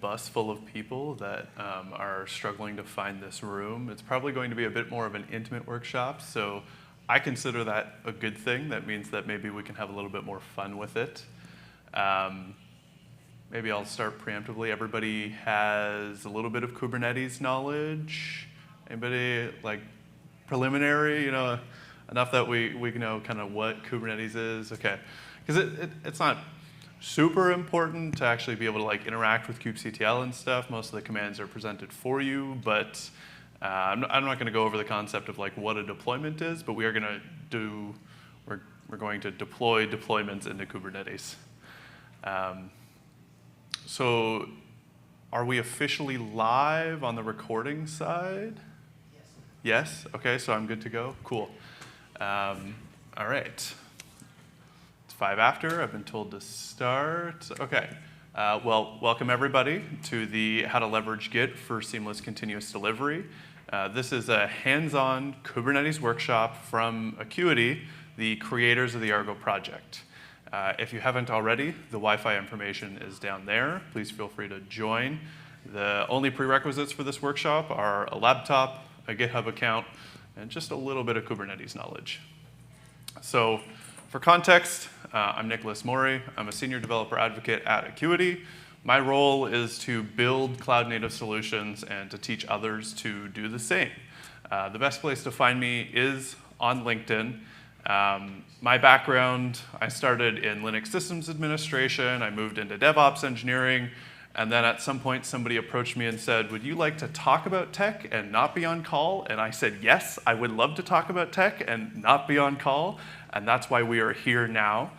bus full of people that are struggling to find this room. It's probably going to be a bit more of an intimate workshop, so I consider that a good thing. That means that maybe we can have a little bit more fun with it. Maybe I'll start preemptively. Everybody has a little bit of Kubernetes knowledge. Anybody, like, preliminary, enough that we know kind of what Kubernetes is? Okay, because it's not super important to actually be able to like interact with kubectl and stuff. Most of the commands are presented for you, but I'm not going to go over the concept of like what a deployment is, but we are going to do, we're going to deploy deployments into Kubernetes. So are we officially live on the recording side? Yes? Okay, so I'm good to go? Cool. All right. It's 5 after. I've been told to start. Okay. Well, welcome everybody to the How to Leverage Git for Seamless Continuous Delivery. This is a hands-on Kubernetes workshop from Akuity, the creators of the Argo project. If you haven't already, the Wi-Fi information is down there. Please feel free to join. The only prerequisites for this workshop are a laptop, a GitHub account, and just a little bit of Kubernetes knowledge. So for context, I'm Nicholas Morey. I'm a senior developer advocate at Akuity. My role is to build cloud-native solutions and to teach others to do the same. The best place to find me is on LinkedIn. My background, I started in Linux systems administration. I moved into DevOps engineering. And then at some point, somebody approached me and said, would you like to talk about tech and not be on call? And I said, yes, I would love to talk about tech and not be on call. And that's why we are here now.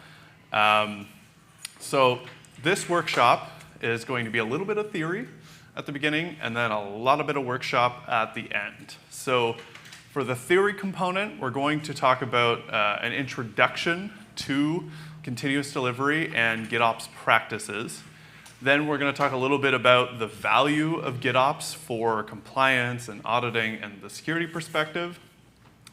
So this workshop is going to be a little bit of theory at the beginning and then a lot of workshop at the end. So for the theory component, we're going to talk about an introduction to continuous delivery and GitOps practices. Then we're going to talk a little bit about the value of GitOps for compliance and auditing and the security perspective.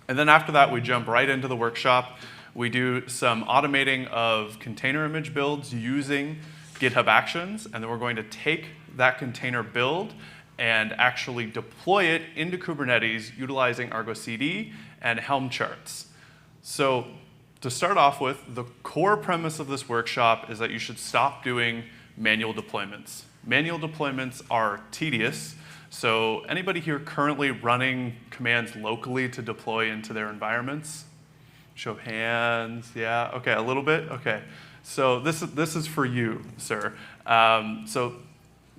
And then after that, we jump right into the workshop. We do some automating of container image builds using GitHub Actions, and then we're going to take that container build and actually deploy it into Kubernetes utilizing Argo CD and Helm charts. So to start off with, the core premise of this workshop is that you should stop doing manual deployments. Manual deployments are tedious. So anybody here currently running commands locally to deploy into their environments? Show of hands, yeah, okay, a little bit, okay. So this is for you, sir. So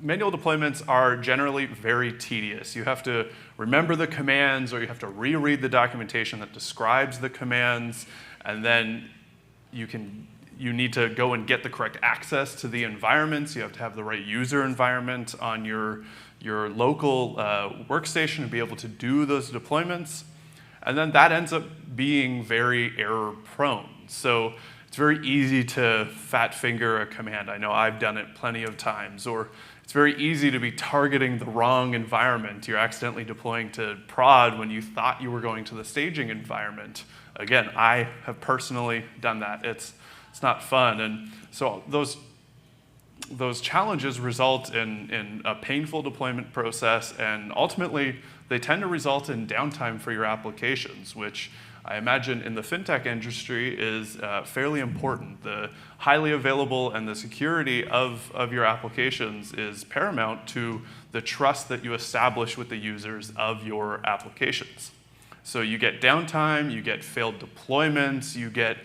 manual deployments are generally very tedious. You have to remember the commands or you have to reread the documentation that describes the commands, and then you need to go and get the correct access to the environments. You have to have the right user environment on your local workstation to be able to do those deployments. And then that ends up being very error prone. So it's very easy to fat finger a command. I know I've done it plenty of times. Or it's very easy to be targeting the wrong environment. You're accidentally deploying to prod when you thought you were going to the staging environment. Again, I have personally done that. It's not fun. And so those challenges result in a painful deployment process, and ultimately they tend to result in downtime for your applications, which I imagine in the fintech industry is fairly important. The highly available and the security of your applications is paramount to the trust that you establish with the users of your applications. So you get downtime, you get failed deployments, you get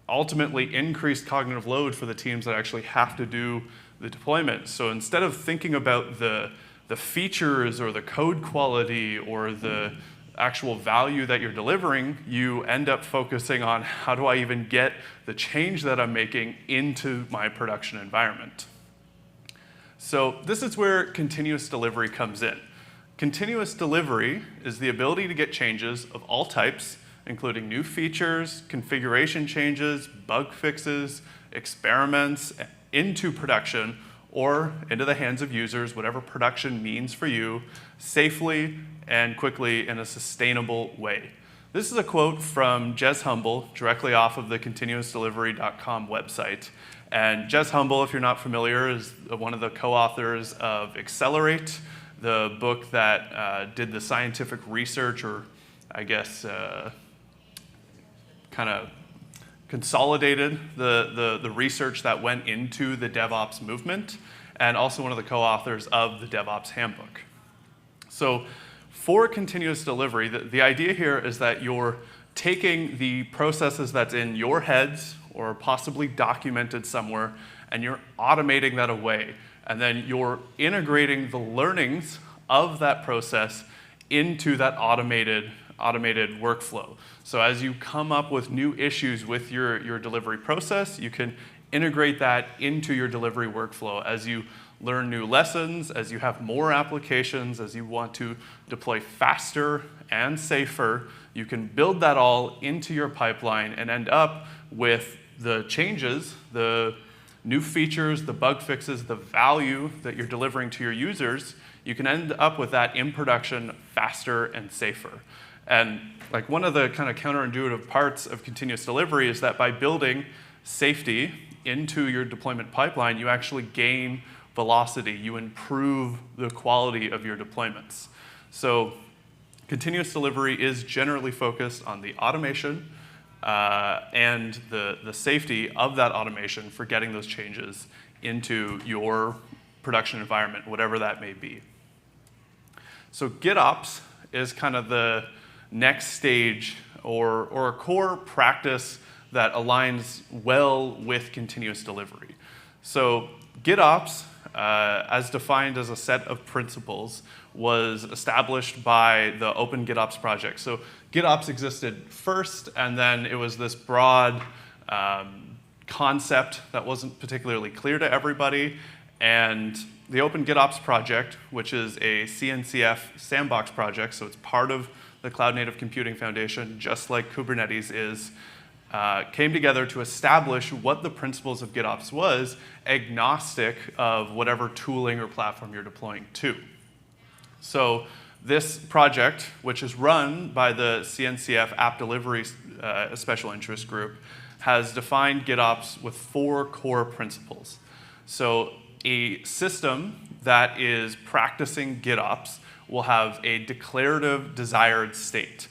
ultimately increased cognitive load for the teams that actually have to do the deployment. So instead of thinking about the features or the code quality or the actual value that you're delivering, you end up focusing on how do I even get the change that I'm making into my production environment. So this is where continuous delivery comes in. Continuous delivery is the ability to get changes of all types, including new features, configuration changes, bug fixes, experiments, into production or into the hands of users, whatever production means for you, safely and quickly in a sustainable way. This is a quote from Jez Humble, directly off of the continuousdelivery.com website. And Jez Humble, if you're not familiar, is one of the co-authors of Accelerate, the book that did the scientific research, or I guess kind of consolidated the research that went into the DevOps movement, and also one of the co-authors of the DevOps Handbook. So for continuous delivery, the idea here is that you're taking the processes that's in your heads or possibly documented somewhere, and you're automating that away. And then you're integrating the learnings of that process into that automated workflow. So as you come up with new issues with your delivery process, you can integrate that into your delivery workflow. As you learn new lessons, as you have more applications, as you want to deploy faster and safer, you can build that all into your pipeline and end up with the changes, the new features, the bug fixes, the value that you're delivering to your users. You can end up with that in production faster and safer. And like one of the kind of counterintuitive parts of continuous delivery is that by building safety into your deployment pipeline, you actually gain velocity. You improve the quality of your deployments. So continuous delivery is generally focused on the automation and the safety of that automation for getting those changes into your production environment, whatever that may be. So GitOps is kind of the next stage or a core practice that aligns well with continuous delivery. So GitOps, as defined as a set of principles, was established by the Open GitOps project. So GitOps existed first, and then it was this broad concept that wasn't particularly clear to everybody. And the Open GitOps project, which is a CNCF sandbox project, so it's part of the Cloud Native Computing Foundation, just like Kubernetes is, came together to establish what the principles of GitOps was, agnostic of whatever tooling or platform you're deploying to. So this project, which is run by the CNCF App Delivery Special Interest Group, has defined GitOps with 4 core principles. So a system that is practicing GitOps will have a declarative desired state.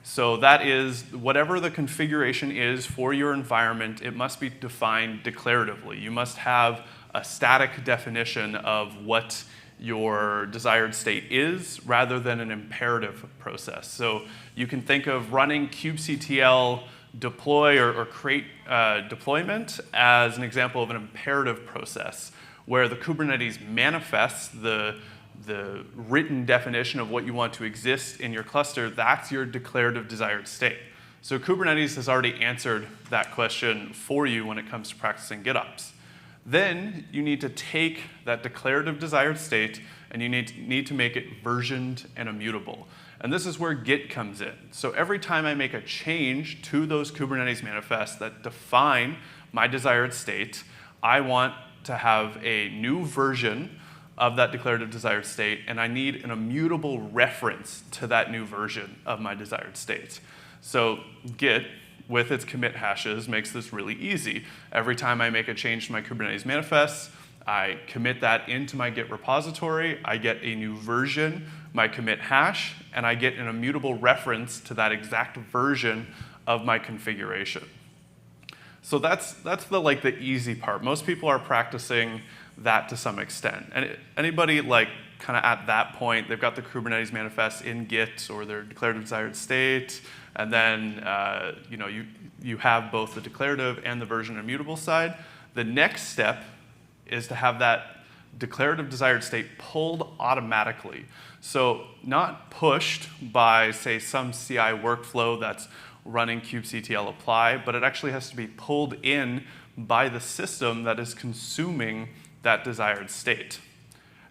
So that is whatever the configuration is for your environment, it must be defined declaratively. You must have a static definition of what your desired state is rather than an imperative process. So you can think of running kubectl deploy or create deployment as an example of an imperative process where the Kubernetes manifests the written definition of what you want to exist in your cluster. That's your declarative desired state. So Kubernetes has already answered that question for you when it comes to practicing GitOps. Then you need to take that declarative desired state and you need to make it versioned and immutable. And this is where Git comes in. So every time I make a change to those Kubernetes manifests that define my desired state, I want to have a new version of that declarative desired state, and I need an immutable reference to that new version of my desired state. So Git, with its commit hashes, makes this really easy. Every time I make a change to my Kubernetes manifests, I commit that into my Git repository, I get a new version, my commit hash, and I get an immutable reference to that exact version of my configuration. So that's the easy part. Most people are practicing that to some extent. And anybody kind of at that point, they've got the Kubernetes manifest in Git or their declarative desired state, and then you have both the declarative and the version immutable side. The next step is to have that declarative desired state pulled automatically. So not pushed by, say, some CI workflow that's running kubectl apply, but it actually has to be pulled in by the system that is consuming that desired state.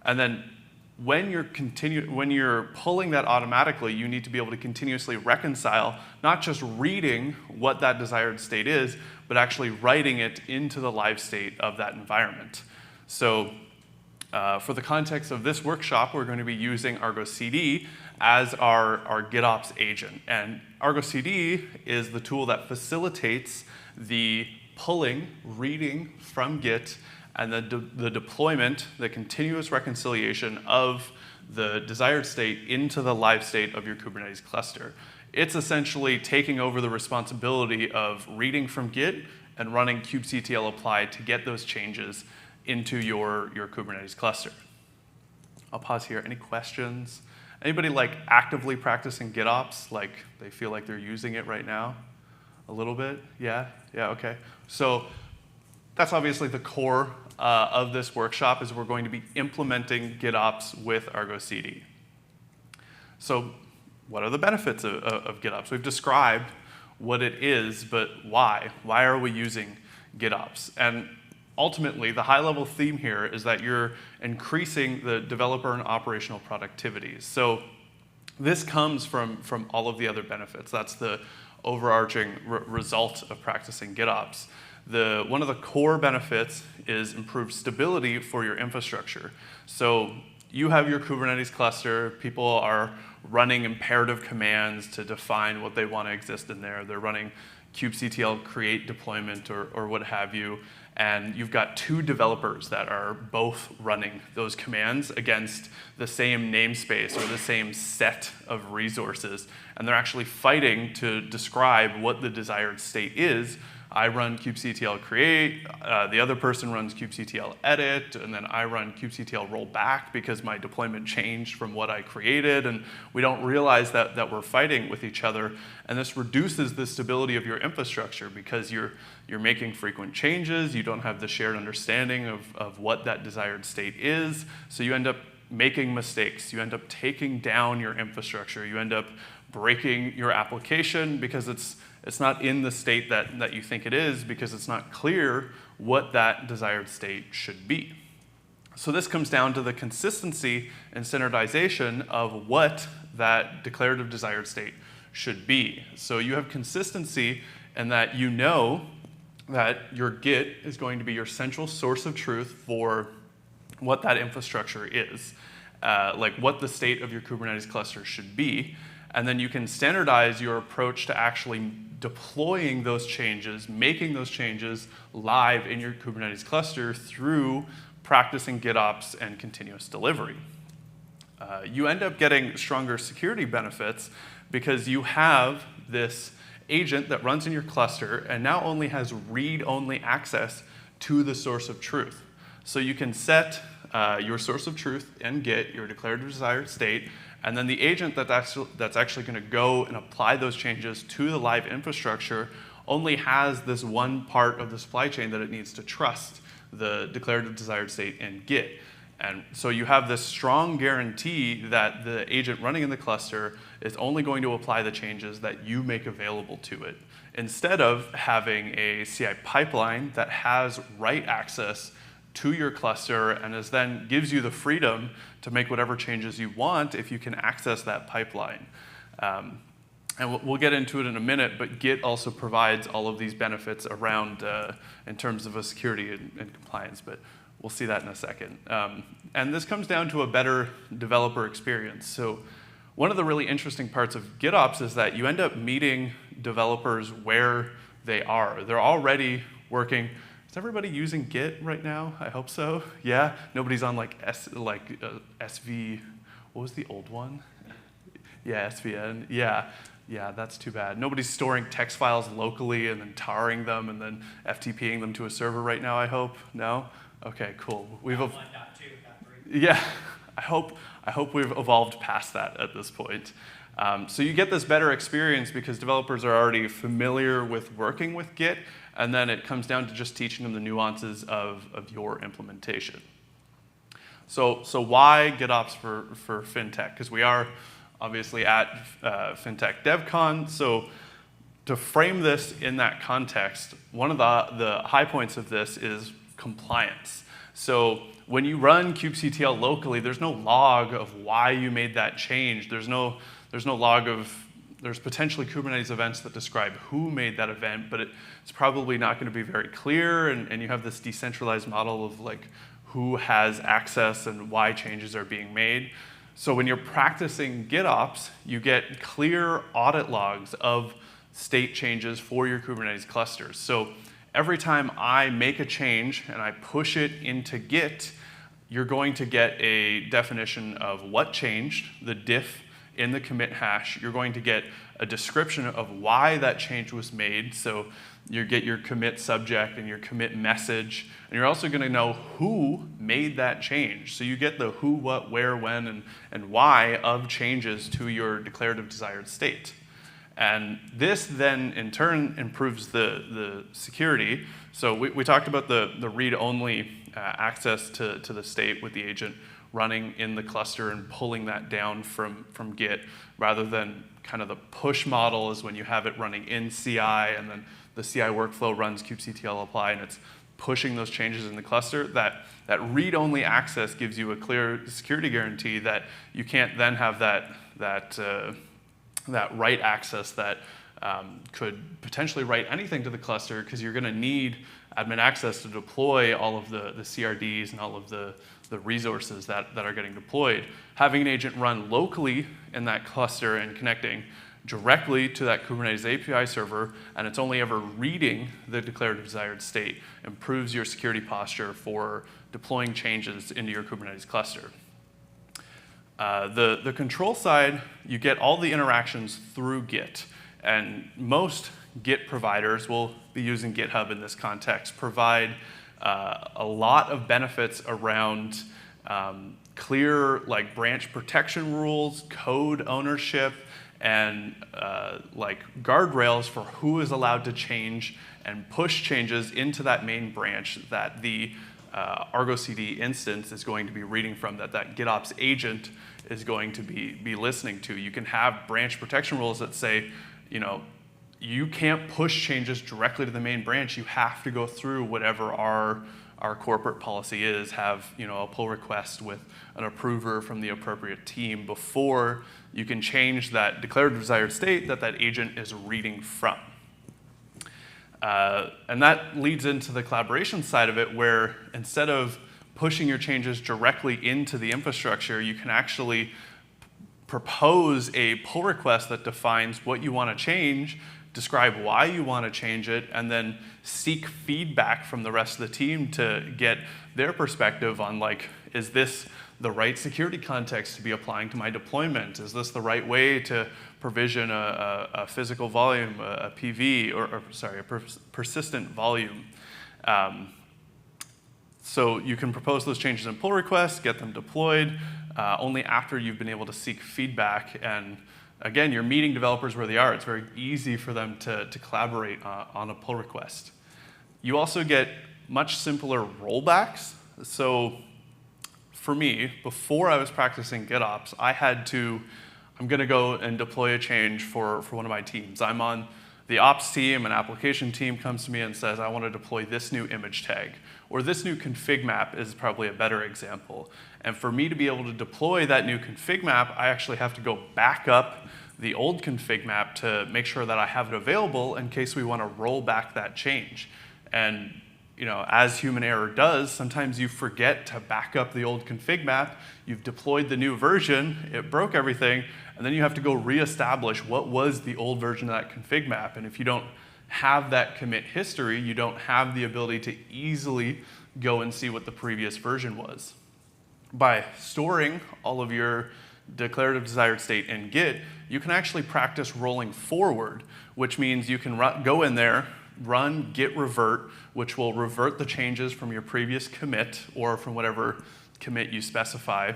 And then when you're pulling that automatically, you need to be able to continuously reconcile, not just reading what that desired state is, but actually writing it into the live state of that environment. So For the context of this workshop, we're going to be using Argo CD as our GitOps agent. And Argo CD is the tool that facilitates the pulling, reading from Git, and the deployment, the continuous reconciliation of the desired state into the live state of your Kubernetes cluster. It's essentially taking over the responsibility of reading from Git and running kubectl apply to get those changes into your Kubernetes cluster. I'll pause here. Any questions? Anybody like actively practicing GitOps? Like they feel like they're using it right now? A little bit? Yeah? Yeah, okay. So that's obviously the core of this workshop is we're going to be implementing GitOps with Argo CD. So what are the benefits of GitOps? We've described what it is, but why? Why are we using GitOps? And ultimately, the high-level theme here is that you're increasing the developer and operational productivity. So this comes from all of the other benefits. That's the overarching result of practicing GitOps. One of the core benefits is improved stability for your infrastructure. So you have your Kubernetes cluster. People are running imperative commands to define what they want to exist in there. They're running kubectl create deployment or what have you. And you've got two developers that are both running those commands against the same namespace or the same set of resources. And they're actually fighting to describe what the desired state is. I run kubectl create, the other person runs kubectl edit, and then I run kubectl rollback because my deployment changed from what I created, and we don't realize that we're fighting with each other. And this reduces the stability of your infrastructure because you're making frequent changes, you don't have the shared understanding of what that desired state is, so you end up making mistakes, you end up taking down your infrastructure, you end up breaking your application because it's not in the state that you think it is because it's not clear what that desired state should be. So this comes down to the consistency and standardization of what that declarative desired state should be. So you have consistency in that you know that your Git is going to be your central source of truth for what that infrastructure is, like what the state of your Kubernetes cluster should be. And then you can standardize your approach to actually deploying those changes, making those changes live in your Kubernetes cluster through practicing GitOps and continuous delivery. You end up getting stronger security benefits because you have this agent that runs in your cluster and now only has read-only access to the source of truth. So you can set your source of truth in Git, your declarative desired state, and then the agent that's actually going to go and apply those changes to the live infrastructure only has this one part of the supply chain that it needs to trust, the declarative desired state in Git. And so you have this strong guarantee that the agent running in the cluster is only going to apply the changes that you make available to it, instead of having a CI pipeline that has write access to your cluster and then gives you the freedom to make whatever changes you want if you can access that pipeline. And we'll get into it in a minute, but Git also provides all of these benefits around in terms of a security and compliance, but we'll see that in a second. And this comes down to a better developer experience. So one of the really interesting parts of GitOps is that you end up meeting developers where they are. They're already working. Is everybody using Git right now? I hope so. Yeah? Nobody's on SV, what was the old one? Yeah, SVN. Yeah, that's too bad. Nobody's storing text files locally and then tarring them and then FTPing them to a server right now, I hope? No? Okay, cool. Yeah, I hope we've evolved past that at this point. So you get this better experience because developers are already familiar with working with Git, and then it comes down to just teaching them the nuances of your implementation. So why GitOps for fintech? Because we are obviously at FinTech DevCon. So to frame this in that context, one of the high points of this is compliance. So when you run kubectl locally, there's no log of why you made that change. There's no log of, there's potentially Kubernetes events that describe who made that event, but it's probably not going to be very clear, and you have this decentralized model of like who has access and why changes are being made. So when you're practicing GitOps, you get clear audit logs of state changes for your Kubernetes clusters. So every time I make a change and I push it into Git, you're going to get a definition of what changed, the diff in the commit hash. You're going to get a description of why that change was made. So you get your commit subject and your commit message. And you're also going to know who made that change. So you get the who, what, where, when, and why of changes to your declarative desired state. And this then, in turn, improves the security. So we talked about the read-only access to the state with the agent running in the cluster and pulling that down from Git, rather than kind of the push model is when you have it running in CI, and then the CI workflow runs kubectl apply, and it's pushing those changes in the cluster. That read-only access gives you a clear security guarantee that you can't then have that write access that could potentially write anything to the cluster, because you're going to need admin access to deploy all of the CRDs and all of the resources that are getting deployed. Having an agent run locally in that cluster and connecting directly to that Kubernetes API server, and it's only ever reading the declarative desired state, improves your security posture for deploying changes into your Kubernetes cluster. The control side, you get all the interactions through Git. And most Git providers, will be using GitHub in this context, provide a lot of benefits around clear branch protection rules, code ownership, and guardrails for who is allowed to change and push changes into that main branch that the Argo CD instance is going to be reading from, that GitOps agent is going to be listening to. You can have branch protection rules that say, you can't push changes directly to the main branch. You have to go through whatever our corporate policy is, have a pull request with an approver from the appropriate team before you can change that declarative desired state that agent is reading from. And that leads into the collaboration side of it, where instead of pushing your changes directly into the infrastructure, you can actually propose a pull request that defines what you want to change, describe why you want to change it, and then seek feedback from the rest of the team to get their perspective on, is this the right security context to be applying to my deployment? Is this the right way to provision a physical volume, a PV, a persistent volume? So you can propose those changes in pull requests, get them deployed, only after you've been able to seek feedback. And again, you're meeting developers where they are. It's very easy for them to collaborate on a pull request. You also get much simpler rollbacks. So for me, before I was practicing GitOps, I'm going to go and deploy a change for one of my teams. I'm on the ops team, an application team comes to me and says, I want to deploy this new image tag, or this new config map is probably a better example. And for me to be able to deploy that new config map, I actually have to go back up the old config map to make sure that I have it available in case we want to roll back that change. And as human error does, sometimes you forget to back up the old config map, you've deployed the new version, it broke everything, and then you have to go reestablish what was the old version of that config map. And if you don't have that commit history, you don't have the ability to easily go and see what the previous version was. By storing all of your declarative desired state in Git, you can actually practice rolling forward, which means you can go in there, run git revert, which will revert the changes from your previous commit or from whatever commit you specify.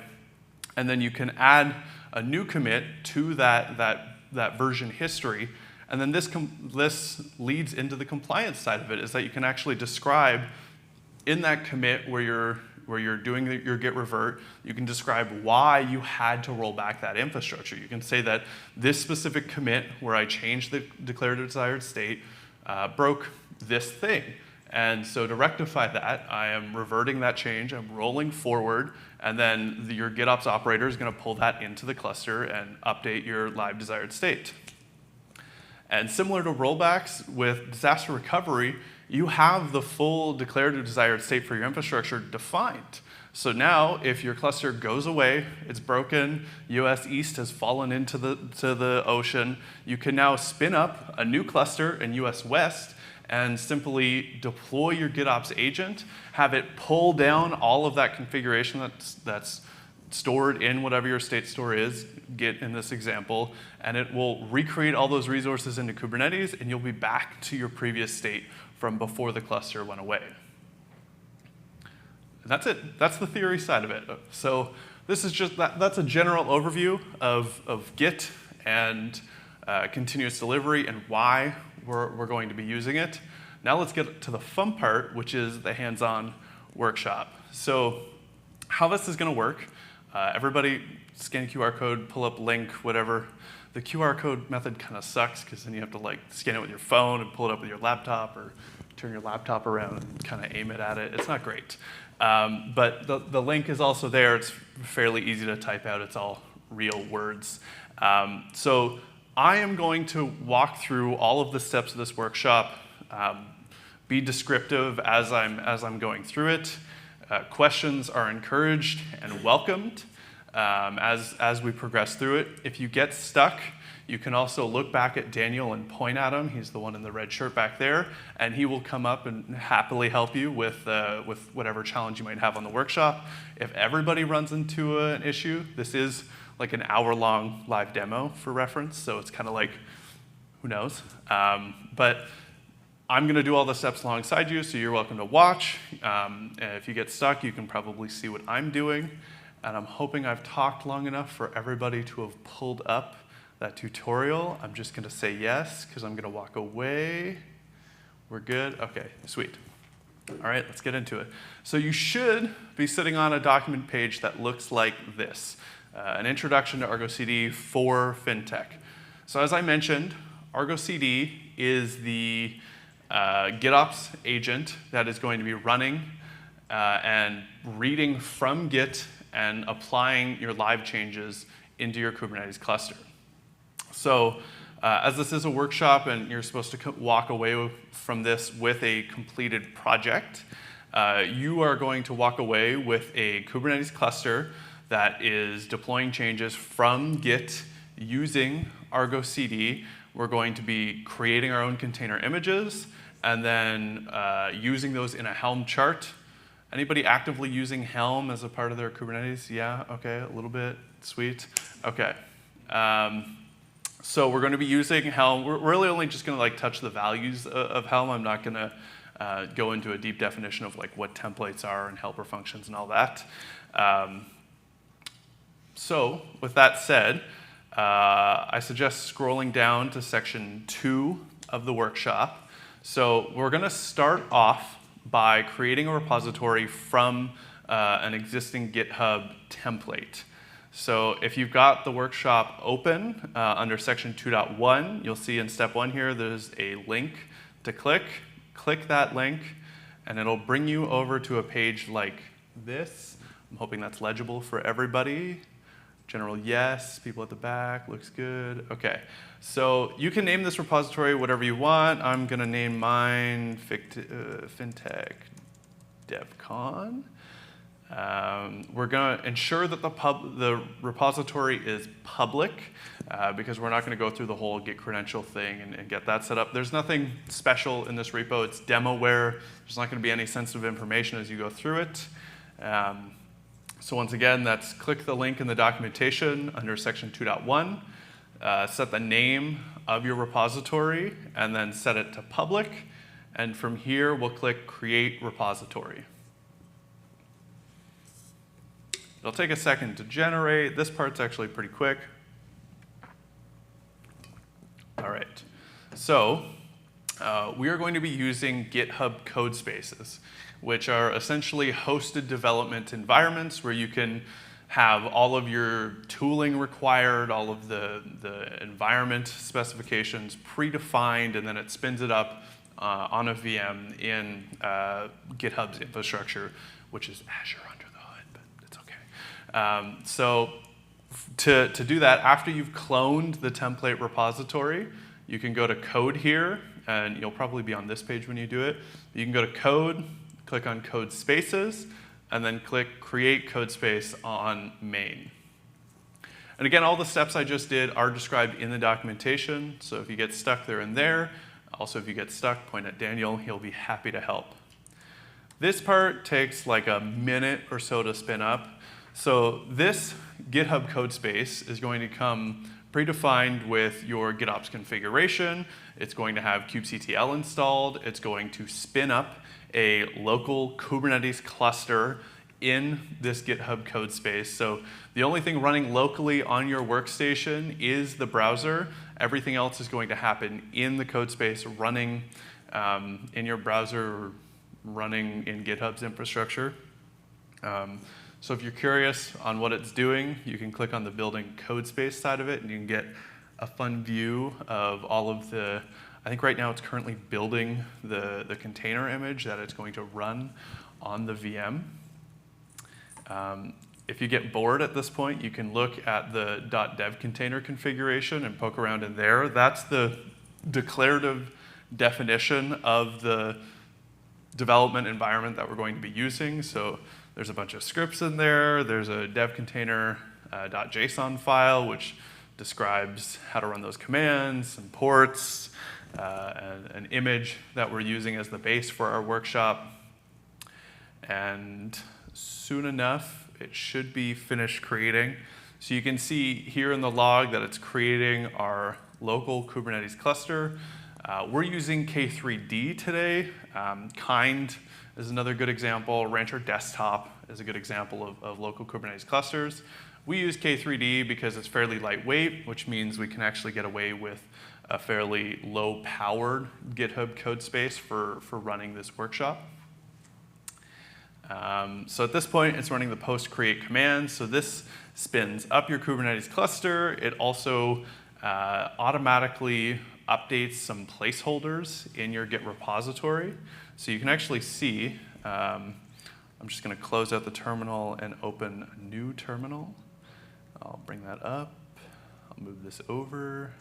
And then you can add a new commit to that version history. And then this leads into the compliance side of it, is that you can actually describe in that commit where you're doing your git revert, you can describe why you had to roll back that infrastructure. You can say that this specific commit where I changed the declarative desired state broke this thing. And so to rectify that, I am reverting that change, I'm rolling forward, and then your GitOps operator is going to pull that into the cluster and update your live desired state. And similar to rollbacks with disaster recovery, you have the full declarative desired state for your infrastructure defined. So now, if your cluster goes away, it's broken, US East has fallen into the ocean, you can now spin up a new cluster in US West and simply deploy your GitOps agent, have it pull down all of that configuration that's stored in whatever your state store is, Git in this example, and it will recreate all those resources into Kubernetes, and you'll be back to your previous state from before the cluster went away. And that's it. That's the theory side of it. So this is just that's a general overview of Git and continuous delivery and why we're going to be using it. Now let's get to the fun part, which is the hands-on workshop. So how this is going to work, everybody scan QR code, pull up link, whatever. The QR code method kind of sucks because then you have to like scan it with your phone and pull it up with your laptop or turn your laptop around and kind of aim it at it. It's not great. But the link is also there. It's fairly easy to type out. It's all real words. So I am going to walk through all of the steps of this workshop, be descriptive as I'm going through it. Questions are encouraged and welcomed as we progress through it. If you get stuck, you can also look back at Daniel and point at him. He's the one in the red shirt back there, and he will come up and happily help you with whatever challenge you might have on the workshop. If everybody runs into an issue, this is like an hour-long live demo for reference, so it's kind of like, who knows? But I'm going to do all the steps alongside you, so you're welcome to watch. And if you get stuck, you can probably see what I'm doing. And I'm hoping I've talked long enough for everybody to have pulled up that tutorial. I'm just going to say yes, because I'm going to walk away. We're good? OK, sweet. All right, let's get into it. So you should be sitting on a document page that looks like this, an introduction to Argo CD for fintech. So as I mentioned, Argo CD is the GitOps agent that is going to be running and reading from Git and applying your live changes into your Kubernetes cluster. So as this is a workshop and you're supposed to walk away from this with a completed project, you are going to walk away with a Kubernetes cluster that is deploying changes from Git using Argo CD. We're going to be creating our own container images and then using those in a Helm chart. Anybody actively using Helm as a part of their Kubernetes? Yeah, okay, a little bit, sweet. Okay, so we're going to be using Helm. We're really only just going to like touch the values of Helm. I'm not going to go into a deep definition of like what templates are and helper functions and all that. So with that said, I suggest scrolling down to section 2 of the workshop. So we're going to start off by creating a repository from an existing GitHub template. So if you've got the workshop open under section 2.1, you'll see in step 1 here, there's a link to click. Click that link, and it'll bring you over to a page like this. I'm hoping that's legible for everybody. General yes, people at the back, looks good. Okay, so you can name this repository whatever you want. I'm going to name mine fintech devcon. We're going to ensure that the repository is public because we're not going to go through the whole Git credential thing and get that set up. There's nothing special in this repo. It's demoware. There's not going to be any sensitive information as you go through it. So once again, that's click the link in the documentation under section 2.1, set the name of your repository, and then set it to public. And from here, we'll click Create Repository. It'll take a second to generate. This part's actually pretty quick. All right. So we are going to be using GitHub code spaces, which are essentially hosted development environments where you can have all of your tooling required, all of the environment specifications predefined, and then it spins it up on a VM in GitHub's infrastructure, which is Azure under the hood, but it's okay. So to do that, after you've cloned the template repository, you can go to code here and you'll probably be on this page when you do it. You can go to Code, click on Code Spaces, and then click Create Code Space on Main. And again, all the steps I just did are described in the documentation, so if you get stuck, they're in there. Also, if you get stuck, point at Daniel. He'll be happy to help. This part takes like a minute or so to spin up. So this GitHub code space is going to come predefined with your GitOps configuration. It's going to have kubectl installed. It's going to spin up a local Kubernetes cluster in this GitHub code space. So the only thing running locally on your workstation is the browser. Everything else is going to happen in the code space, running in your browser, running in GitHub's infrastructure. So if you're curious on what it's doing, you can click on the building code space side of it, and you can get a fun view of all of the, I think right now it's currently building the container image that it's going to run on the VM. If you get bored at this point, you can look at the .dev container configuration and poke around in there. That's the declarative definition of the development environment that we're going to be using. So there's a bunch of scripts in there. There's a dev container .json file, which describes how to run those commands and ports, and an image that we're using as the base for our workshop. And soon enough, it should be finished creating. So you can see here in the log that it's creating our local Kubernetes cluster. We're using K3D today. Kind is another good example. Rancher Desktop is a good example of local Kubernetes clusters. We use K3D because it's fairly lightweight, which means we can actually get away with a fairly low-powered GitHub code space for running this workshop. So at this point, it's running the post create command. So this spins up your Kubernetes cluster. It also automatically updates some placeholders in your Git repository. So you can actually see, I'm just going to close out the terminal and open a new terminal. I'll bring that up. I'll move this over.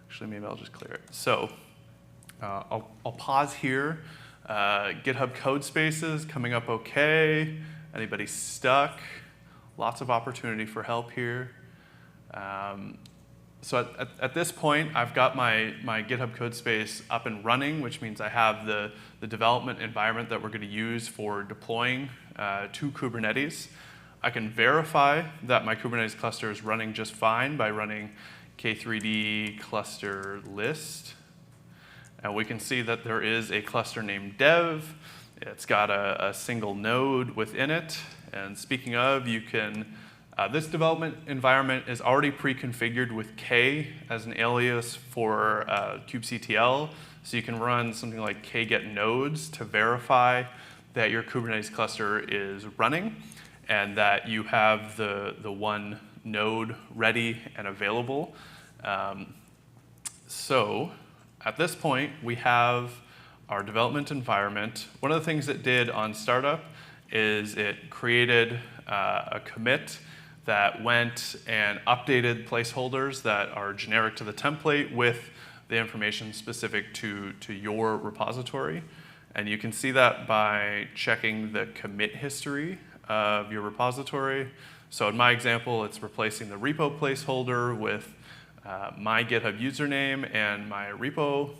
Actually, maybe I'll just clear it. So I'll pause here. GitHub code spaces coming up okay. Anybody stuck? Lots of opportunity for help here. So at this point, I've got my GitHub code space up and running, which means I have the development environment that we're going to use for deploying to Kubernetes. I can verify that my Kubernetes cluster is running just fine by running k3d cluster list. And we can see that there is a cluster named dev. It's got a single node within it. And speaking of, you can, this development environment is already pre-configured with K as an alias for kubectl. So you can run something like kget nodes to verify that your Kubernetes cluster is running and that you have the one node ready and available. So at this point, we have our development environment. One of the things it did on startup is it created a commit that went and updated placeholders that are generic to the template with the information specific to your repository. And you can see that by checking the commit history of your repository. So in my example, it's replacing the repo placeholder with my GitHub username and my repo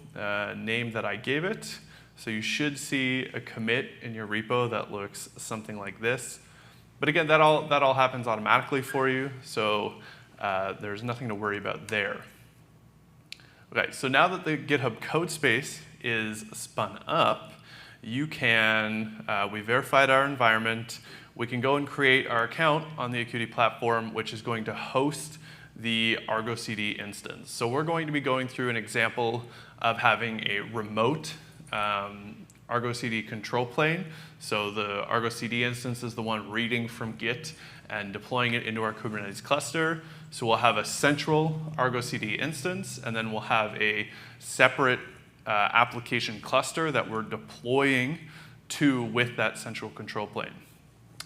name that I gave it. So you should see a commit in your repo that looks something like this. But again, that all happens automatically for you, so there's nothing to worry about there. Okay, so now that the GitHub code space is spun up, you can, we verified our environment, we can go and create our account on the Akuity platform, which is going to host the Argo CD instance. So we're going to be going through an example of having a remote Argo CD control plane. So the Argo CD instance is the one reading from Git and deploying it into our Kubernetes cluster. So we'll have a central Argo CD instance, and then we'll have a separate application cluster that we're deploying to with that central control plane.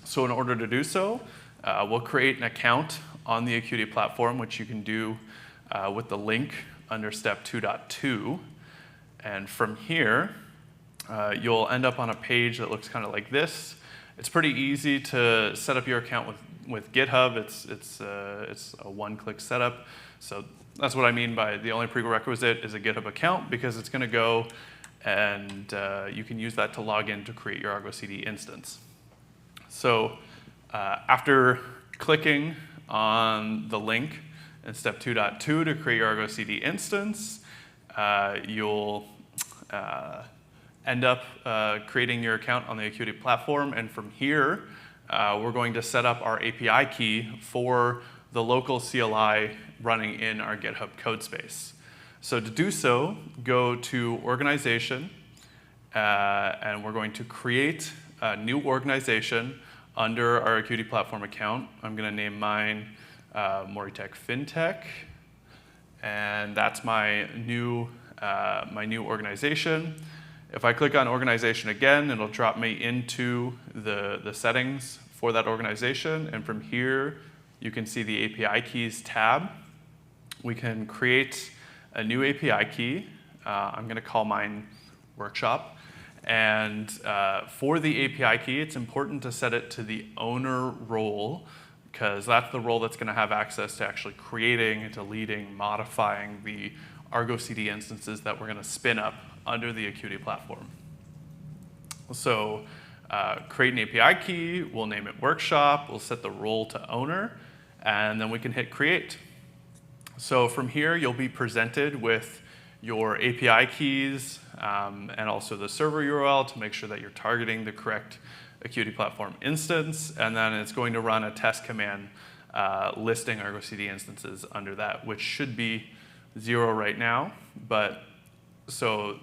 So in order to do so, we'll create an account on the Akuity platform, which you can do with the link under step 2.2. And from here, you'll end up on a page that looks kind of like this. It's pretty easy to set up your account with GitHub. It's a one-click setup. So that's what I mean by the only prerequisite is a GitHub account, because it's going to go and you can use that to log in to create your Argo CD instance. So after clicking on the link in step 2.2 to create your Argo CD instance, you'll end up creating your account on the Akuity platform. And from here, we're going to set up our API key for the local CLI running in our GitHub code space. So to do so, go to Organization, and we're going to create a new organization under our Akuity platform account. I'm going to name mine Morey Fintech, and that's my new organization. If I click on Organization again, it'll drop me into the settings for that organization, and from here, you can see the API keys tab. We can create a new API key. I'm going to call mine Workshop. And for the API key, it's important to set it to the owner role, because that's the role that's going to have access to actually creating, deleting, modifying the Argo CD instances that we're going to spin up under the Akuity platform. So create an API key, we'll name it Workshop, we'll set the role to owner, and then we can hit create. So from here, you'll be presented with your API keys and also the server URL to make sure that you're targeting the correct Akuity platform instance, and then it's going to run a test command listing Argo CD instances under that, which should be 0 right now. But so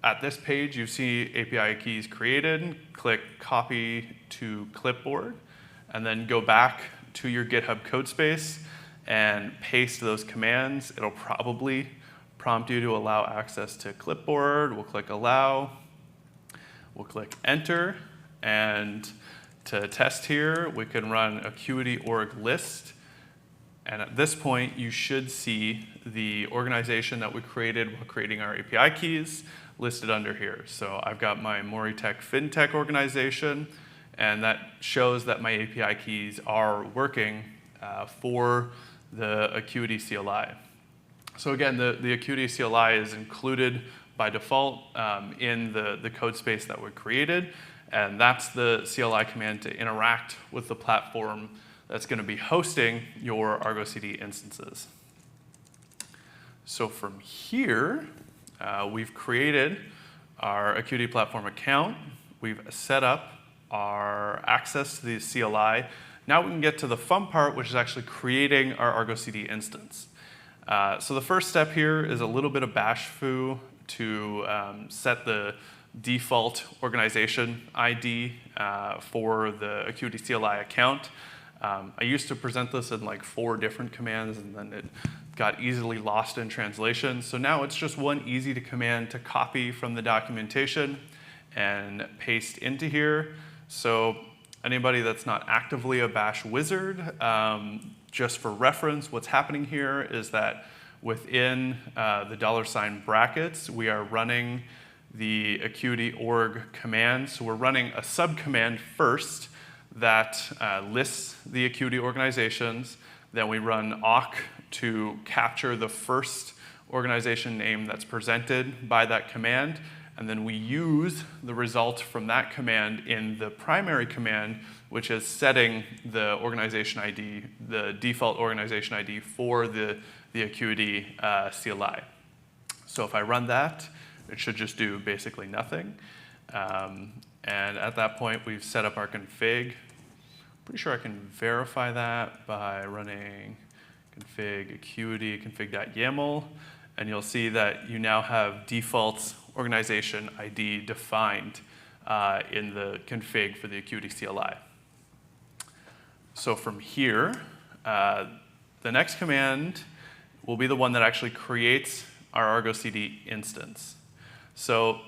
at this page, you see API keys created, click copy to clipboard, and then go back to your GitHub code space and paste those commands. It'll probably prompt you to allow access to clipboard. We'll click allow, we'll click enter, and to test here, we can run Akuity org list. And at this point, you should see the organization that we created while creating our API keys listed under here. So I've got my Morey Fintech organization, and that shows that my API keys are working for the Akuity CLI. So again, the Akuity CLI is included by default in the code space that we created, and that's the CLI command to interact with the platform that's going to be hosting your Argo CD instances. So from here, we've created our Akuity platform account. We've set up our access to the CLI. Now we can get to the fun part, which is actually creating our Argo CD instance. So the first step here is a little bit of bash foo to set the default organization ID for the Akuity CLI account. I used to present this in like 4 different commands, and then it got easily lost in translation. So now it's just one easy command to copy from the documentation and paste into here. So anybody that's not actively a bash wizard, just for reference, what's happening here is that within the $ brackets, we are running the Akuity org command. So we're running a subcommand first that lists the Akuity organizations. Then we run awk to capture the first organization name that's presented by that command. And then we use the result from that command in the primary command, which is setting the organization ID, the default organization ID for the Akuity CLI. So if I run that, it should just do basically nothing. And at that point, we've set up our config. Pretty sure I can verify that by running config akuity config.yaml, and you'll see that you now have default organization ID defined in the config for the Akuity CLI. So from here, the next command will be the one that actually creates our Argo CD instance. So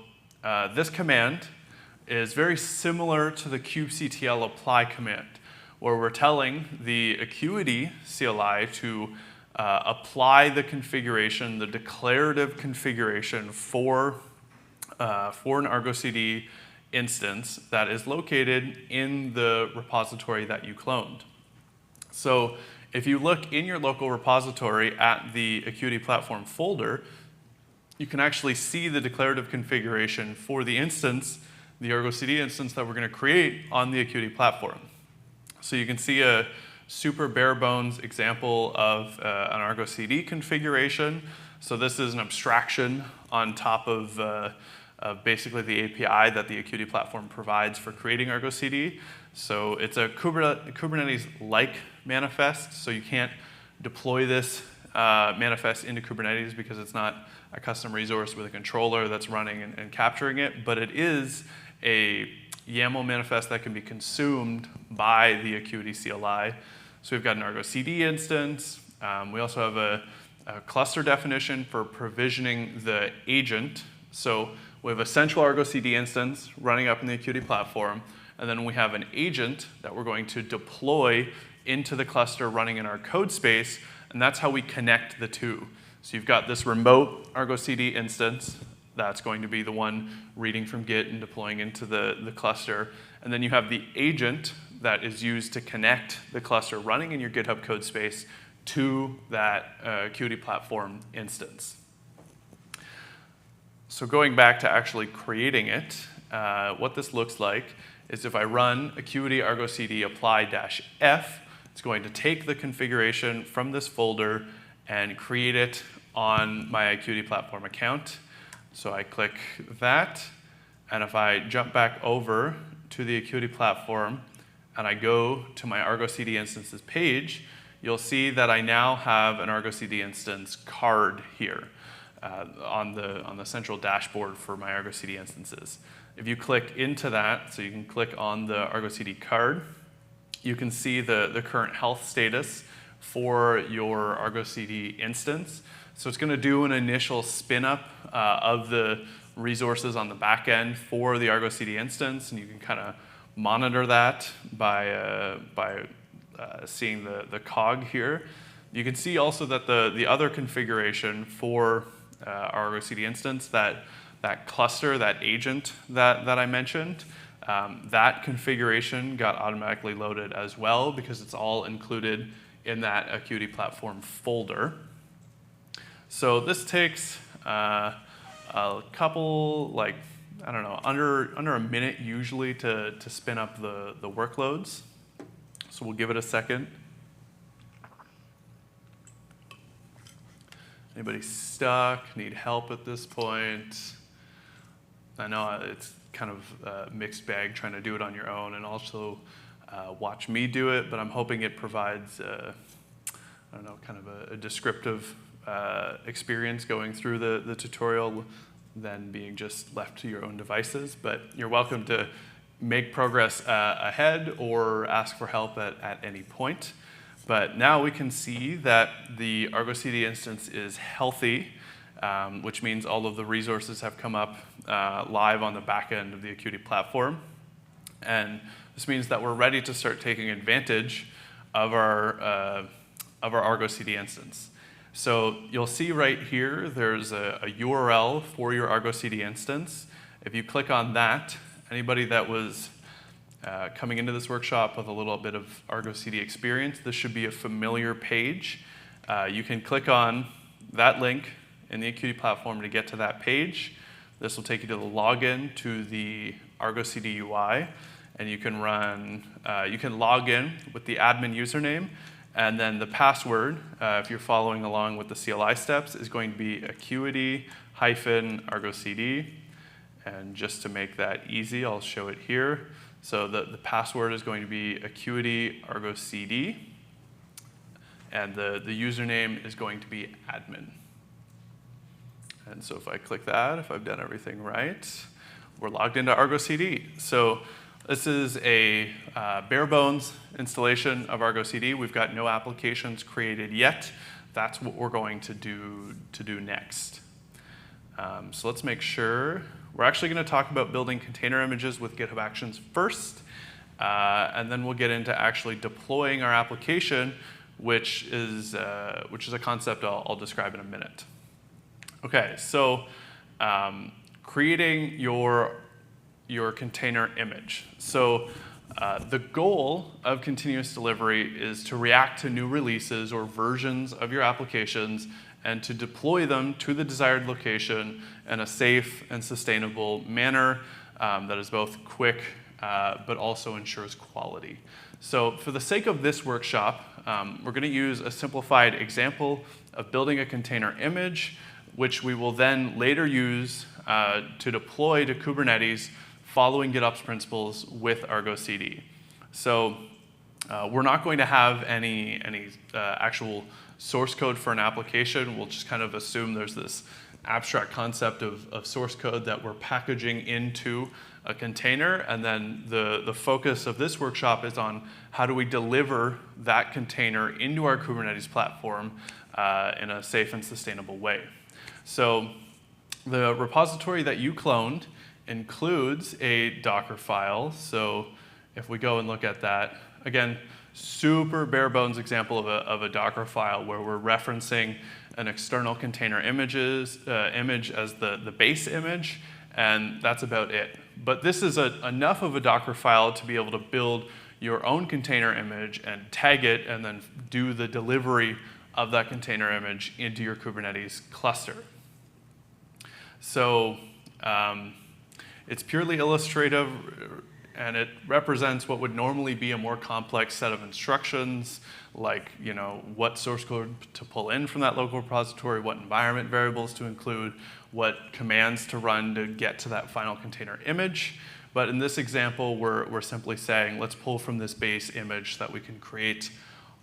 this command is very similar to the kubectl apply command, where we're telling the Akuity CLI to apply the configuration, the declarative configuration for for an Argo CD instance that is located in the repository that you cloned. So if you look in your local repository at the Akuity platform folder, you can actually see the declarative configuration for the instance, the Argo CD instance that we're going to create on the Akuity platform. So you can see a super bare bones example of an Argo CD configuration. So this is an abstraction on top of basically the API that the Akuity platform provides for creating Argo CD. So it's a Kubernetes-like manifest, so you can't deploy this manifest into Kubernetes because it's not a custom resource with a controller that's running and capturing it, but it is a YAML manifest that can be consumed by the Akuity CLI. So we've got an Argo CD instance. We also have a cluster definition for provisioning the agent. So we have a central Argo CD instance running up in the Akuity platform, and then we have an agent that we're going to deploy into the cluster running in our code space, and that's how we connect the two. So you've got this remote Argo CD instance that's going to be the one reading from Git and deploying into the cluster, and then you have the agent that is used to connect the cluster running in your GitHub code space to that Akuity platform instance. So going back to actually creating it, what this looks like is if I run Akuity Argo CD apply-f, it's going to take the configuration from this folder and create it on my Akuity platform account. So I click that, and if I jump back over to the Akuity platform and I go to my Argo CD instances page, you'll see that I now have an Argo CD instance card here on the central dashboard for my Argo CD instances. If you click into that, so you can click on the Argo CD card, you can see the current health status for your Argo CD instance. So it's going to do an initial spin up of the resources on the back end for the Argo CD instance, and you can kind of monitor that by seeing the cog here. You can see also that the other configuration for our Argo CD instance, that cluster, that agent that I mentioned, that configuration got automatically loaded as well because it's all included in that Akuity platform folder. So this takes a couple, like, I don't know, under a minute usually to spin up the workloads. So we'll give it a second. Anybody stuck, need help at this point? I know it's kind of a mixed bag trying to do it on your own and also watch me do it, but I'm hoping it provides, I don't know, kind of a descriptive experience going through the tutorial than being just left to your own devices. But you're welcome to make progress ahead or ask for help at any point. But now we can see that the Argo CD instance is healthy, which means all of the resources have come up live on the back end of the Akuity platform. And this means that we're ready to start taking advantage of our Argo CD instance. So you'll see right here, there's a URL for your Argo CD instance. If you click on that, anybody that was coming into this workshop with a little bit of Argo CD experience, this should be a familiar page. You can click on that link in the Akuity platform to get to that page. This will take you to the login to the Argo CD UI, and you can log in with the admin username, and then the password, if you're following along with the CLI steps, is going to be Akuity-Argo CD. And just to make that easy, I'll show it here. So the password is going to be Akuity-Argo CD, and the username is going to be admin. And so if I click that, if I've done everything right, we're logged into Argo CD. So this is a bare bones installation of Argo CD. We've got no applications created yet. That's what we're going to do next. So let's make sure. We're actually going to talk about building container images with GitHub Actions first, and then we'll get into actually deploying our application, which is a concept I'll describe in a minute. Okay, so creating your container image. So the goal of continuous delivery is to react to new releases or versions of your applications and to deploy them to the desired location in a safe and sustainable manner that is both quick but also ensures quality. So for the sake of this workshop, we're going to use a simplified example of building a container image, which we will then later use to deploy to Kubernetes following GitOps principles with Argo CD. So we're not going to have any actual source code for an application. We'll just kind of assume there's this abstract concept of source code that we're packaging into a container, and then the focus of this workshop is on how do we deliver that container into our Kubernetes platform in a safe and sustainable way. So the repository that you cloned includes a Docker file. So if we go and look at that, again, super bare bones example of a Docker file where we're referencing an external container image as the base image, and that's about it. But this is enough of a Docker file to be able to build your own container image and tag it and then do the delivery of that container image into your Kubernetes cluster. So it's purely illustrative, and it represents what would normally be a more complex set of instructions, like what source code to pull in from that local repository, what environment variables to include, what commands to run to get to that final container image. But in this example, we're simply saying, let's pull from this base image so that we can create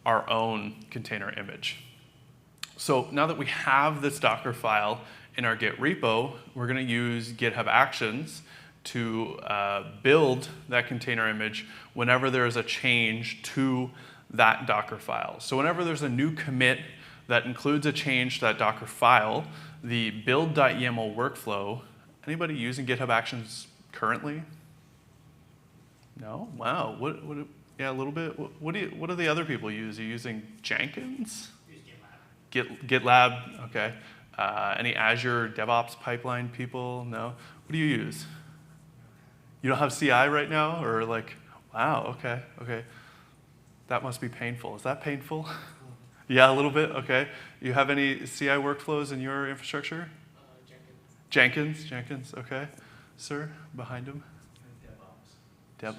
our own container image. So now that we have this Docker file in our Git repo, we're going to use GitHub Actions to build that container image whenever there is a change to that Docker file. So whenever there's a new commit that includes a change to that Docker file, the build.yaml workflow, anybody using GitHub Actions currently? No? Wow. Yeah, a little bit. What do the other people use? Are you using Jenkins? Use GitLab. GitLab, okay. Any Azure DevOps pipeline people? No? What do you use? You don't have CI right now? Or like, wow, okay. That must be painful. Is that painful? Yeah, a little bit, okay. You have any CI workflows in your infrastructure? Jenkins, okay. Sir, behind him? DevOps.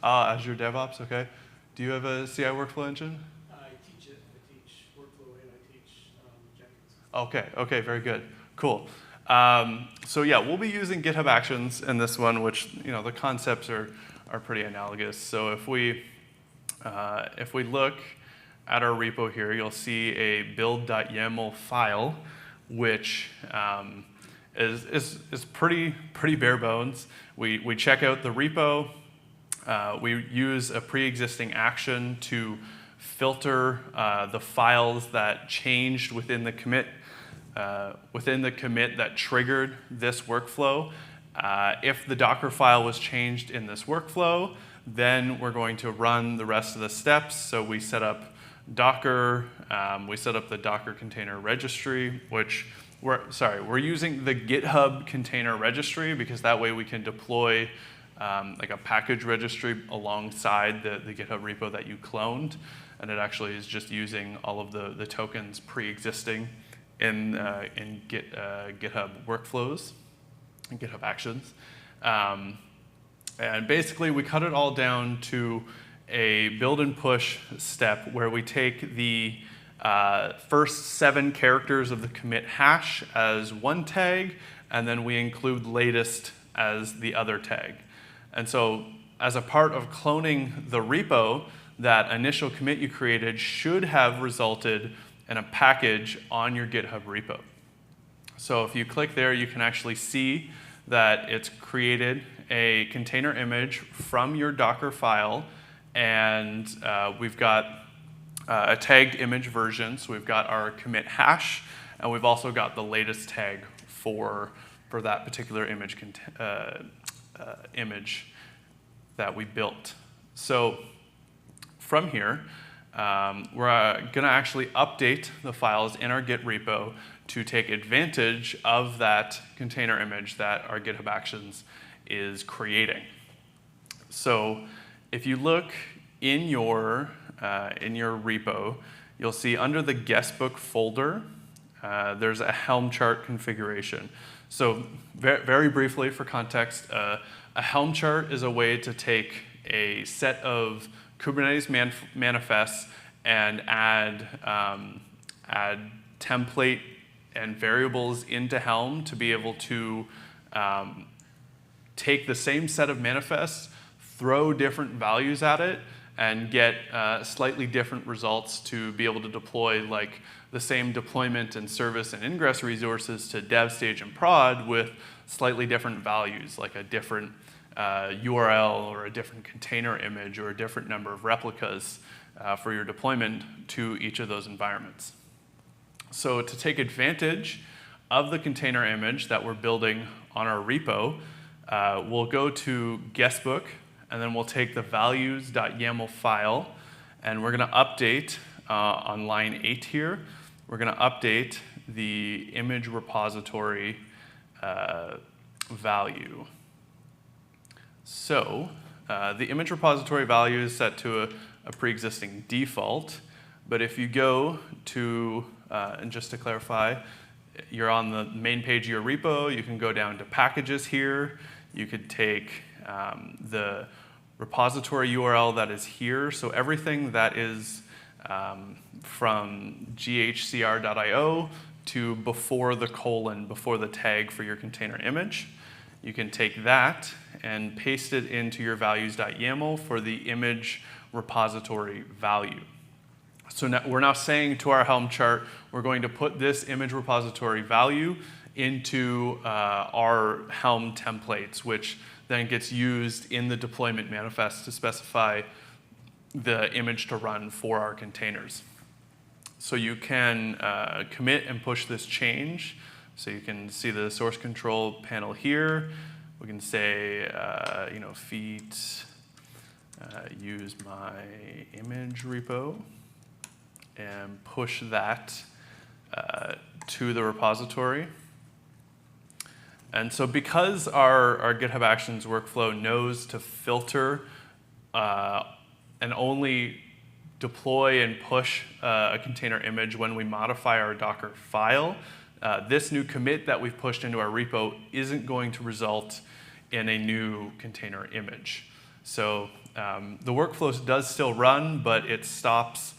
Azure DevOps, okay. Do you have a CI workflow engine? I teach it. I teach workflow and I teach Jenkins. Okay, very good. Cool. So yeah, we'll be using GitHub Actions in this one, which the concepts are pretty analogous. So if we look at our repo here, you'll see a build.yaml file, which is pretty bare bones. We check out the repo. We use a pre-existing action to filter the files that changed within the commit that triggered this workflow. If the Docker file was changed in this workflow, then we're going to run the rest of the steps. So we set up Docker, we set up the Docker container registry, which we're using the GitHub container registry because that way we can deploy like a package registry alongside the GitHub repo that you cloned. And it actually is just using all of the tokens pre-existing in GitHub workflows and GitHub Actions. And basically, we cut it all down to a build and push step where we take the first 7 characters of the commit hash as one tag, and then we include latest as the other tag. And so as a part of cloning the repo, that initial commit you created should have resulted in a package on your GitHub repo. So if you click there, you can actually see that it's created a container image from your Docker file, and we've got a tagged image version. So we've got our commit hash, and we've also got the latest tag for that particular image image that we built. So from here, we're going to actually update the files in our Git repo to take advantage of that container image that our GitHub Actions is creating. So if you look in your repo, you'll see under the guestbook folder, there's a Helm chart configuration. So very briefly for context, a Helm chart is a way to take a set of Kubernetes manifests and add template and variables into Helm to be able to take the same set of manifests, throw different values at it, and get slightly different results to be able to deploy like the same deployment and service and ingress resources to dev, stage, and prod with slightly different values, like a different URL or a different container image or a different number of replicas for your deployment to each of those environments. So to take advantage of the container image that we're building on our repo, we'll go to guestbook, and then we'll take the values.yaml file, and we're going to update on line 8 here. We're going to update the image repository value. So the image repository value is set to a pre-existing default, but if you go to, and just to clarify, you're on the main page of your repo, you can go down to packages here. You could take the repository URL that is here. So everything that is from ghcr.io to before the colon, before the tag for your container image. You can take that and paste it into your values.yaml for the image repository value. So now, we're now saying to our Helm chart, we're going to put this image repository value into our Helm templates, which then gets used in the deployment manifest to specify the image to run for our containers. So you can commit and push this change. So you can see the source control panel here. We can say, feat use my image repo and push that to the repository. And so because our GitHub Actions workflow knows to filter and only deploy and push a container image when we modify our Docker file, this new commit that we've pushed into our repo isn't going to result in a new container image. So the workflow does still run, but it stops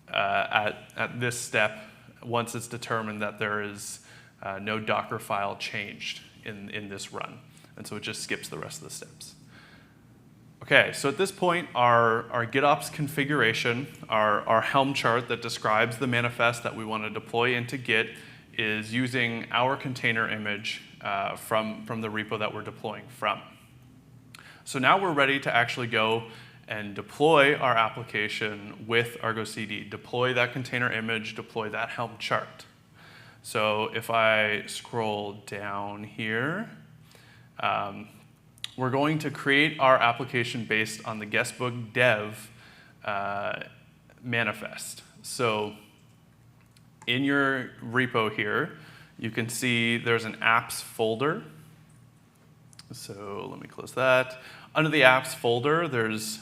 at this step once it's determined that there is no Docker file changed in this run. And so it just skips the rest of the steps. Okay, so at this point, our GitOps configuration, our Helm chart that describes the manifest that we want to deploy into Git, is using our container image from the repo that we're deploying from. So now we're ready to actually go and deploy our application with Argo CD, deploy that container image, deploy that Helm chart. So if I scroll down here, we're going to create our application based on the guestbook dev manifest. So in your repo here, you can see there's an apps folder. So let me close that. Under the apps folder, there's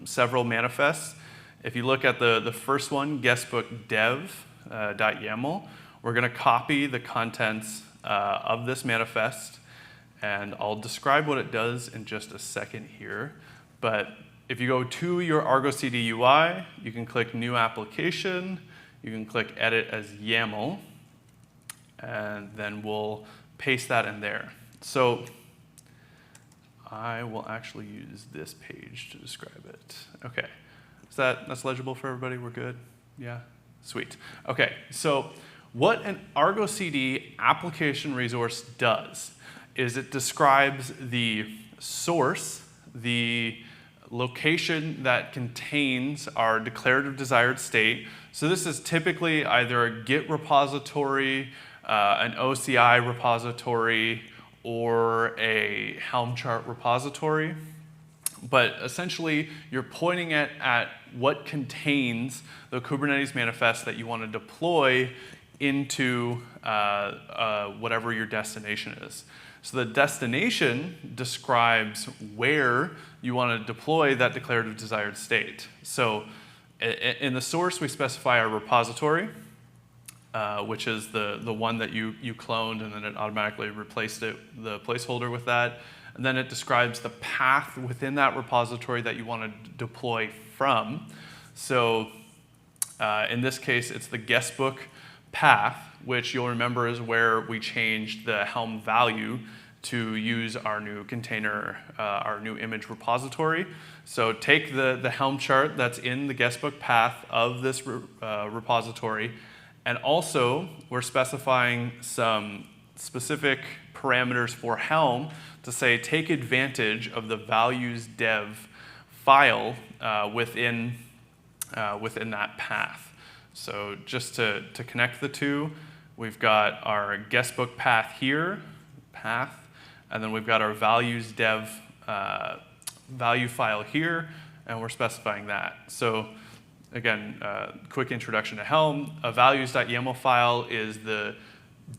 several manifests. If you look at the first one, guestbook dev.yaml, we're going to copy the contents of this manifest, and I'll describe what it does in just a second here. But if you go to your Argo CD UI, you can click New Application, you can click Edit as YAML, and then we'll paste that in there. So I will actually use this page to describe it. Okay, that's legible for everybody? We're good? Yeah? Sweet. Okay, so what an Argo CD application resource does is it describes the source, the location that contains our declarative desired state. So this is typically either a Git repository, an OCI repository, or a Helm chart repository. But essentially, you're pointing at what contains the Kubernetes manifest that you want to deploy into whatever your destination is. So the destination describes where you want to deploy that declarative desired state. So in the source, we specify our repository, which is the one that you cloned, and then it automatically replaced the placeholder with that. And then it describes the path within that repository that you want to deploy from. So in this case, it's the guestbook path, which you'll remember is where we changed the Helm value to use our new container, our new image repository. So take the Helm chart that's in the guestbook path of this repository, and also we're specifying some specific parameters for Helm to say take advantage of the values dev file within that path. So just to connect the two, we've got our guestbook path here, and then we've got our values dev value file here, and we're specifying that. So again, quick introduction to Helm. A values.yaml file is the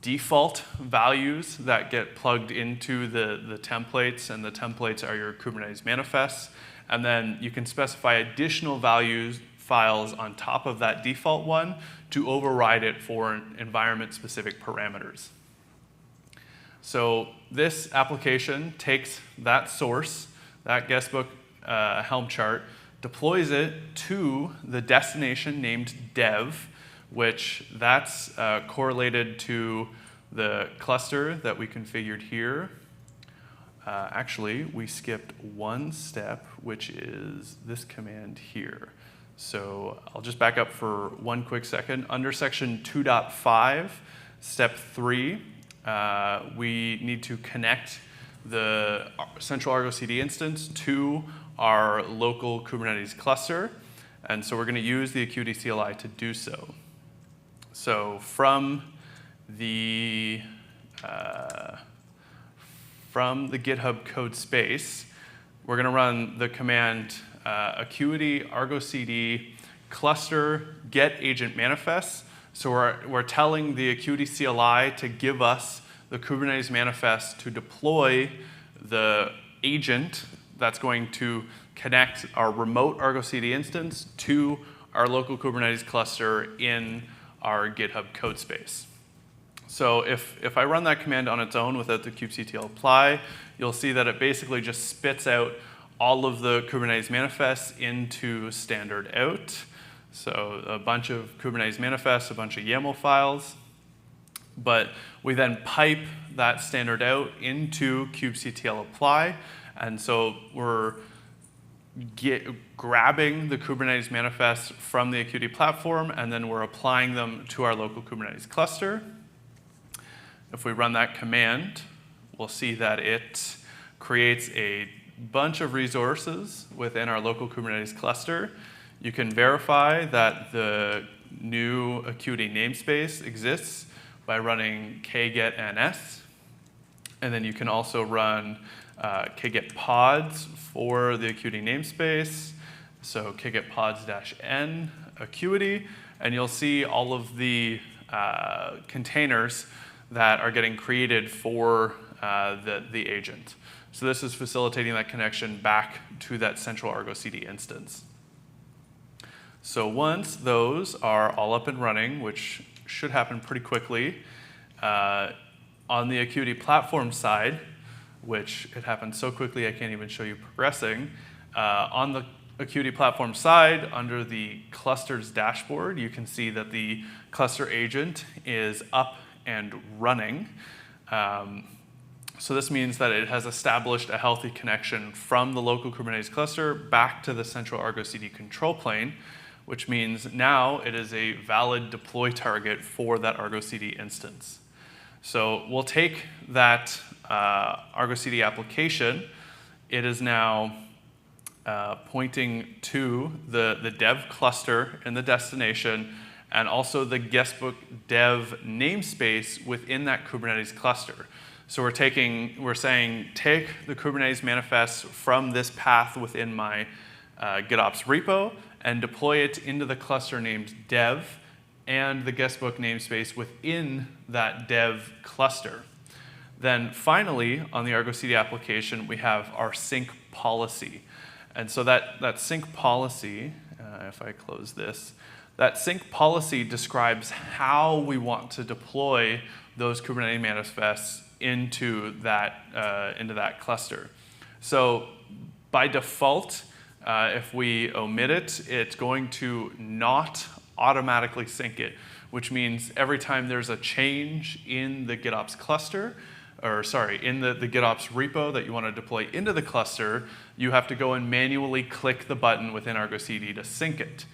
default values that get plugged into the templates, and the templates are your Kubernetes manifests. And then you can specify additional values files on top of that default one to override it for environment-specific parameters. So this application takes that source, that guestbook Helm chart, deploys it to the destination named dev, which that's correlated to the cluster that we configured here. Actually, we skipped one step, which is this command here. So I'll just back up for one quick second. Under section 2.5, step 3, we need to connect the central Argo CD instance to our local Kubernetes cluster. And so we're going to use the Akuity CLI to do so. So from the GitHub code space, we're going to run the command Akuity Argo CD cluster get agent manifests. So we're telling the Akuity CLI to give us the Kubernetes manifest to deploy the agent that's going to connect our remote Argo CD instance to our local Kubernetes cluster in our GitHub code space. So if I run that command on its own without the kubectl apply, you'll see that it basically just spits out all of the Kubernetes manifests into standard out. So a bunch of Kubernetes manifests, a bunch of YAML files. But we then pipe that standard out into kubectl apply. And so we're grabbing the Kubernetes manifests from the Akuity platform, and then we're applying them to our local Kubernetes cluster. If we run that command, we'll see that it creates a bunch of resources within our local Kubernetes cluster. You can verify that the new Akuity namespace exists by running kget-ns. And then you can also run kget pods for the Akuity namespace. So kget pods-n Akuity. And you'll see all of the containers that are getting created for the agent. So this is facilitating that connection back to that central Argo CD instance. So once those are all up and running, which should happen pretty quickly, on the Akuity platform side, which it happened so quickly I can't even show you progressing, on the Akuity platform side, under the clusters dashboard, you can see that the cluster agent is up and running. So this means that it has established a healthy connection from the local Kubernetes cluster back to the central Argo CD control plane, which means now it is a valid deploy target for that Argo CD instance. So we'll take that Argo CD application. It is now pointing to the dev cluster in the destination, and also the guestbook dev namespace within that Kubernetes cluster. So we're saying, take the Kubernetes manifest from this path within my GitOps repo and deploy it into the cluster named dev and the guestbook namespace within that dev cluster. Then finally, on the Argo CD application, we have our sync policy. And so that sync policy, if I close this, that sync policy describes how we want to deploy those Kubernetes manifests into that cluster. So by default, if we omit it, it's going to not automatically sync it, which means every time there's a change in the GitOps cluster, or sorry, in the GitOps repo that you want to deploy into the cluster, you have to go and manually click the button within Argo CD to sync it.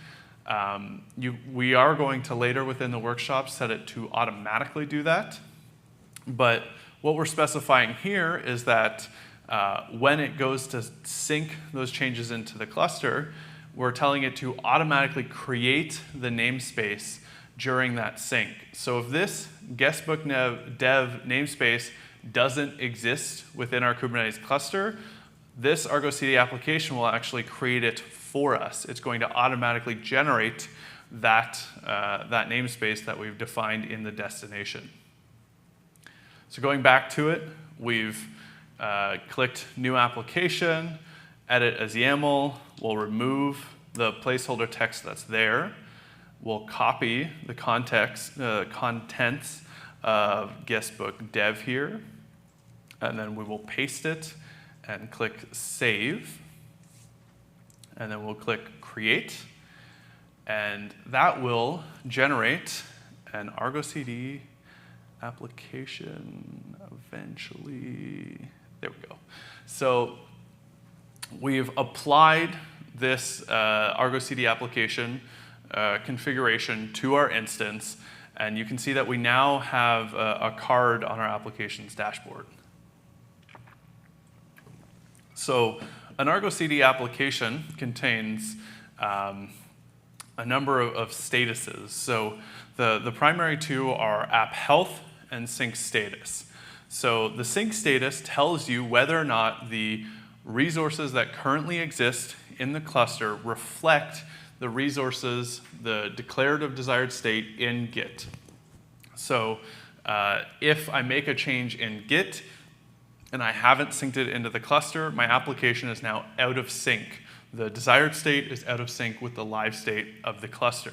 We are going to later within the workshop set it to automatically do that. But what we're specifying here is that when it goes to sync those changes into the cluster, we're telling it to automatically create the namespace during that sync. So if this guestbook dev namespace doesn't exist within our Kubernetes cluster, this Argo CD application will actually create it for us. It's going to automatically generate that namespace that we've defined in the destination. So going back to it, we've clicked New Application, Edit as YAML. We'll remove the placeholder text that's there. We'll copy the contents of guestbook dev here, and then we will paste it and click Save, and then we'll click Create, and that will generate an Argo CD application eventually. There we go. So we've applied this Argo CD application configuration to our instance, and you can see that we now have a card on our application's dashboard. So an Argo CD application contains a number of statuses. So the primary two are app health and sync status. So the sync status tells you whether or not the resources that currently exist in the cluster reflect the resources, the declarative desired state in Git. So if I make a change in Git and I haven't synced it into the cluster, my application is now out of sync. The desired state is out of sync with the live state of the cluster.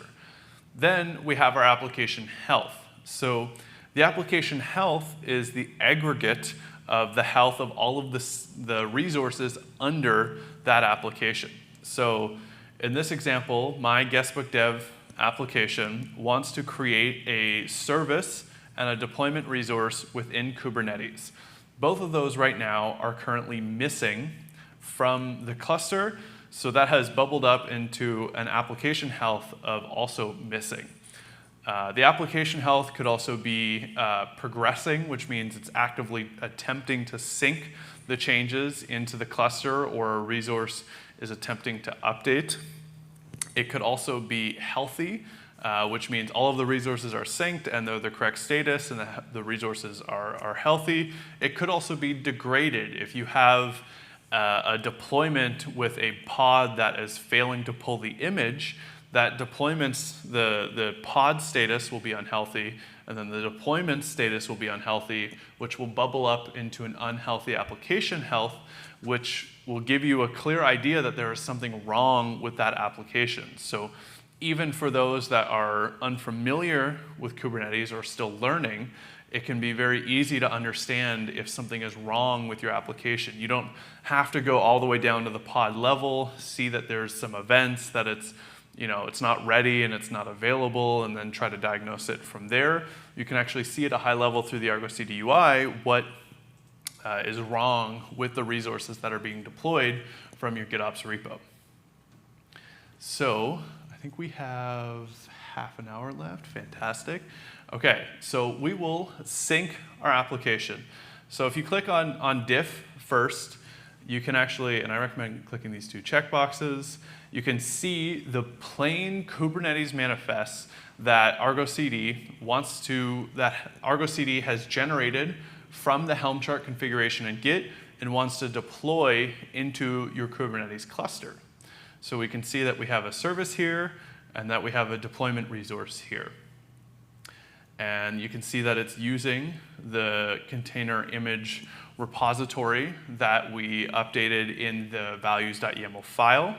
Then we have our application health. So the application health is the aggregate of the health of all of the resources under that application. So in this example, my guestbook dev application wants to create a service and a deployment resource within Kubernetes. Both of those right now are currently missing from the cluster, so that has bubbled up into an application health of also missing. The application health could also be progressing, which means it's actively attempting to sync the changes into the cluster, or a resource is attempting to update. It could also be healthy, which means all of the resources are synced and they're the correct status and the resources are healthy. It could also be degraded. If you have a deployment with a pod that is failing to pull the image, that the pod status will be unhealthy, and then the deployment status will be unhealthy, which will bubble up into an unhealthy application health, which will give you a clear idea that there is something wrong with that application. So even for those that are unfamiliar with Kubernetes or still learning, it can be very easy to understand if something is wrong with your application. You don't have to go all the way down to the pod level, see that there's some events, that it's not ready and it's not available, and then try to diagnose it from there. You can actually see at a high level through the Argo CD UI what is wrong with the resources that are being deployed from your GitOps repo. So I think we have half an hour left. Fantastic. Okay, so we will sync our application. So if you click on diff first, you can actually, and I recommend clicking these two checkboxes, you can see the plain Kubernetes manifests that Argo CD has generated from the Helm chart configuration in Git and wants to deploy into your Kubernetes cluster. So we can see that we have a service here and that we have a deployment resource here. And you can see that it's using the container image repository that we updated in the values.yaml file.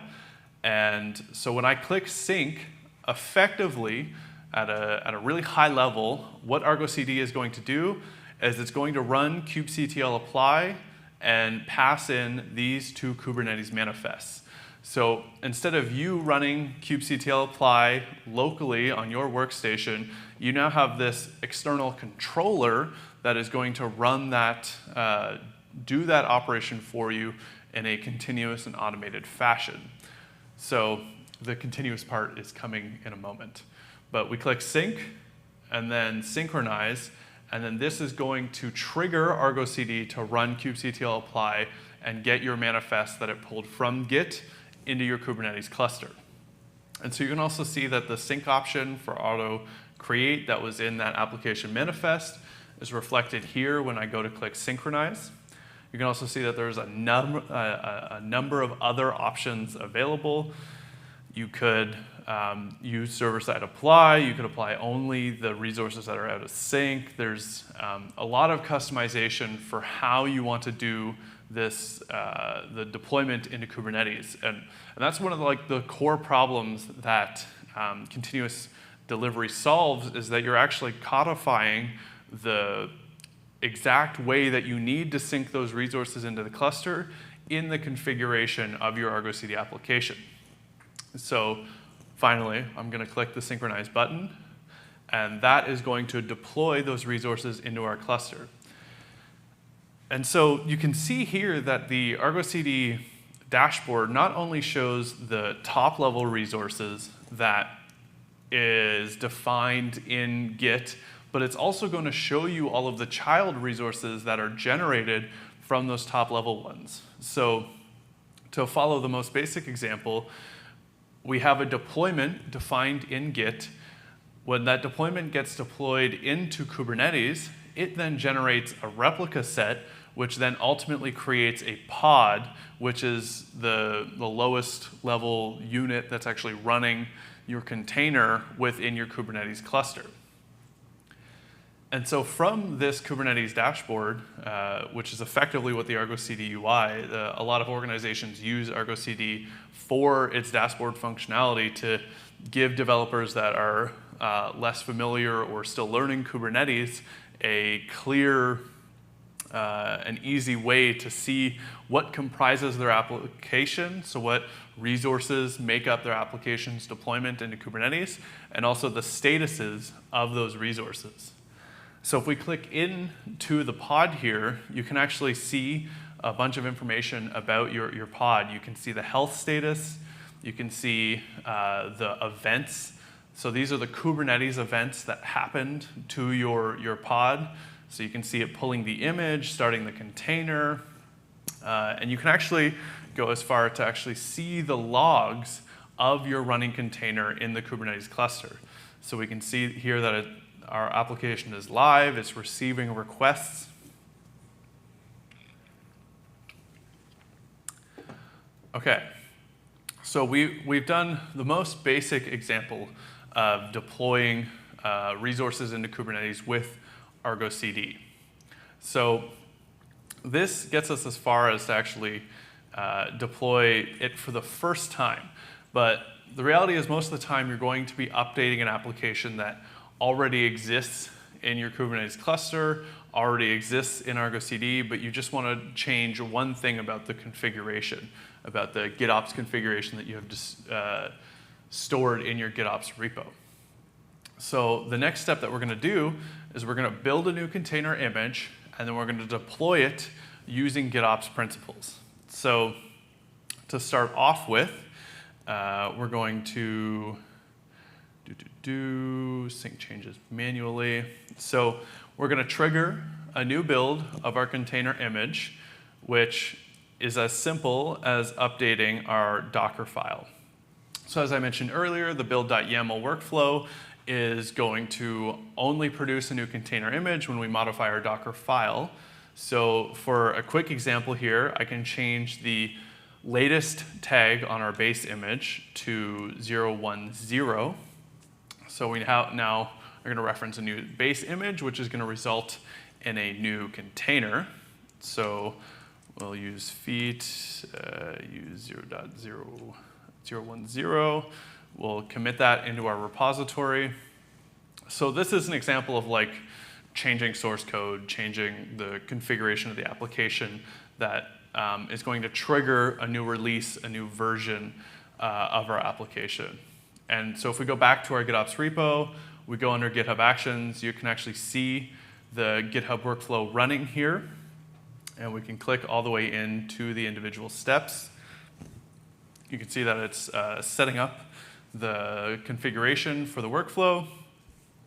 And so when I click sync, effectively, at a really high level, what Argo CD is going to do is it's going to run kubectl apply and pass in these two Kubernetes manifests. So instead of you running kubectl apply locally on your workstation, you now have this external controller that is going to run that, do that operation for you in a continuous and automated fashion. So the continuous part is coming in a moment. But we click sync and then synchronize, and then this is going to trigger Argo CD to run kubectl apply and get your manifest that it pulled from Git into your Kubernetes cluster. And so you can also see that the sync option for auto create that was in that application manifest is reflected here when I go to click synchronize. You can also see that there's a number of other options available. You could use server-side apply. You could apply only the resources that are out of sync. There's a lot of customization for how you want to do this, the deployment into Kubernetes. And that's one of the core problems that continuous delivery solves, is that you're actually codifying the exact way that you need to sync those resources into the cluster in the configuration of your Argo CD application. So finally, I'm going to click the synchronize button, and that is going to deploy those resources into our cluster. And so you can see here that the Argo CD dashboard not only shows the top-level resources that is defined in Git, but it's also going to show you all of the child resources that are generated from those top-level ones. So to follow the most basic example, we have a deployment defined in Git. When that deployment gets deployed into Kubernetes, it then generates a replica set, which then ultimately creates a pod, which is the lowest level unit that's actually running your container within your Kubernetes cluster. And so from this Kubernetes dashboard, which is effectively what the Argo CD UI, a lot of organizations use Argo CD for its dashboard functionality to give developers that are less familiar or still learning Kubernetes a clear and easy way to see what comprises their application, so what resources make up their application's deployment into Kubernetes, and also the statuses of those resources. So if we click into the pod here, you can actually see a bunch of information about your pod. You can see the health status. You can see the events. So these are the Kubernetes events that happened to your pod. So you can see it pulling the image, starting the container. And you can actually go as far to actually see the logs of your running container in the Kubernetes cluster. So we can see here that our application is live, it's receiving requests. Okay, so we've done the most basic example of deploying resources into Kubernetes with Argo CD. So this gets us as far as to actually deploy it for the first time. But the reality is most of the time you're going to be updating an application that already exists in your Kubernetes cluster, already exists in Argo CD, but you just want to change one thing about the configuration, about the GitOps configuration that you have just, stored in your GitOps repo. So the next step that we're going to do is we're going to build a new container image, and then we're going to deploy it using GitOps principles. So to start off with, we're going to sync changes manually. So we're going to trigger a new build of our container image, which is as simple as updating our Docker file. So as I mentioned earlier, the build.yaml workflow is going to only produce a new container image when we modify our Docker file. So for a quick example here, I can change the latest tag on our base image to 010. So we now are going to reference a new base image, which is going to result in a new container. So we'll use feet, use 0.010. We'll commit that into our repository. So this is an example of like changing source code, changing the configuration of the application that is going to trigger a new release, a new version of our application. And so if we go back to our GitOps repo, we go under GitHub Actions, you can actually see the GitHub workflow running here. And we can click all the way into the individual steps. You can see that it's setting up the configuration for the workflow.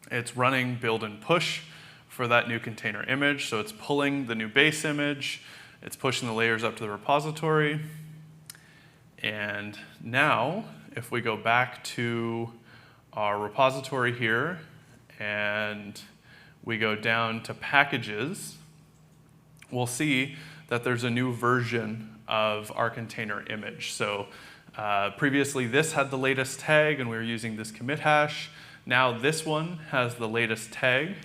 It's running build and push for that new container image. So it's pulling the new base image. It's pushing the layers up to the repository. And now, if we go back to our repository here, and we go down to packages, we'll see that there's a new version of our container image. So previously this had the latest tag and we were using this commit hash. Now this one has the latest tag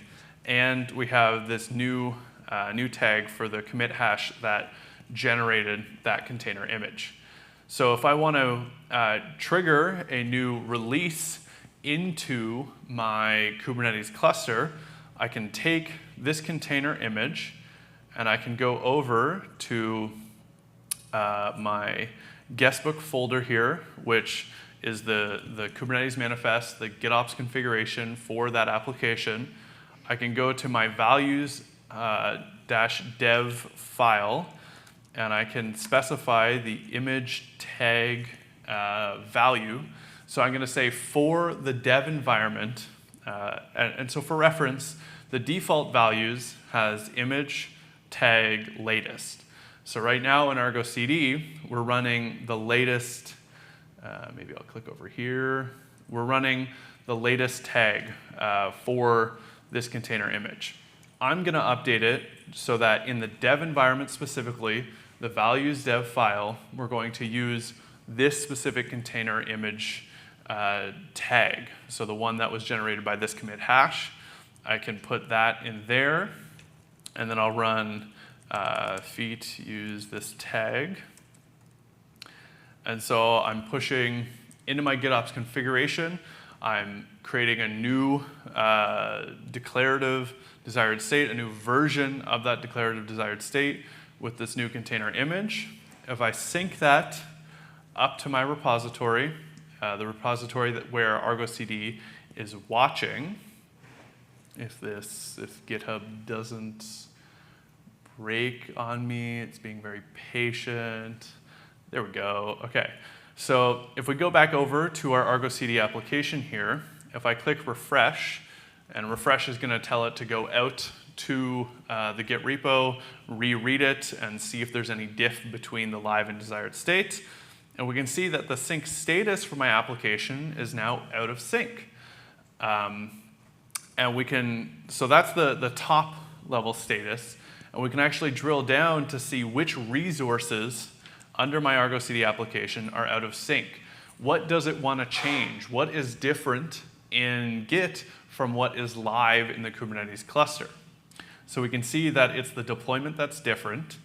and we have this new tag for the commit hash that generated that container image. So if I want to trigger a new release into my Kubernetes cluster, I can take this container image and I can go over to my guestbook folder here, which is the Kubernetes manifest, the GitOps configuration for that application. I can go to my values -dev file, and I can specify the image tag value. So I'm going to say for the dev environment, and so for reference, the default values has image tag latest. So right now in Argo CD, we're running the latest, maybe I'll click over here. We're running the latest tag for this container image. I'm going to update it so that in the dev environment specifically, the values dev file, we're going to use this specific container image tag. So the one that was generated by this commit hash, I can put that in there, and then I'll run feat use this tag. And so I'm pushing into my GitOps configuration. I'm creating a new declarative desired state, a new version of that declarative desired state with this new container image. If I sync that up to my repository, the repository where Argo CD is watching, if GitHub doesn't break on me, it's being very patient. There we go, okay. So if we go back over to our Argo CD application here, if I click refresh, and refresh is going to tell it to go out to the Git repo, reread it, and see if there's any diff between the live and desired state. And we can see that the sync status for my application is now out of sync. And we can, so that's the top level status, and we can actually drill down to see which resources under my Argo CD application are out of sync. What does it want to change? What is different in Git from what is live in the Kubernetes cluster? So we can see that it's the deployment that's different.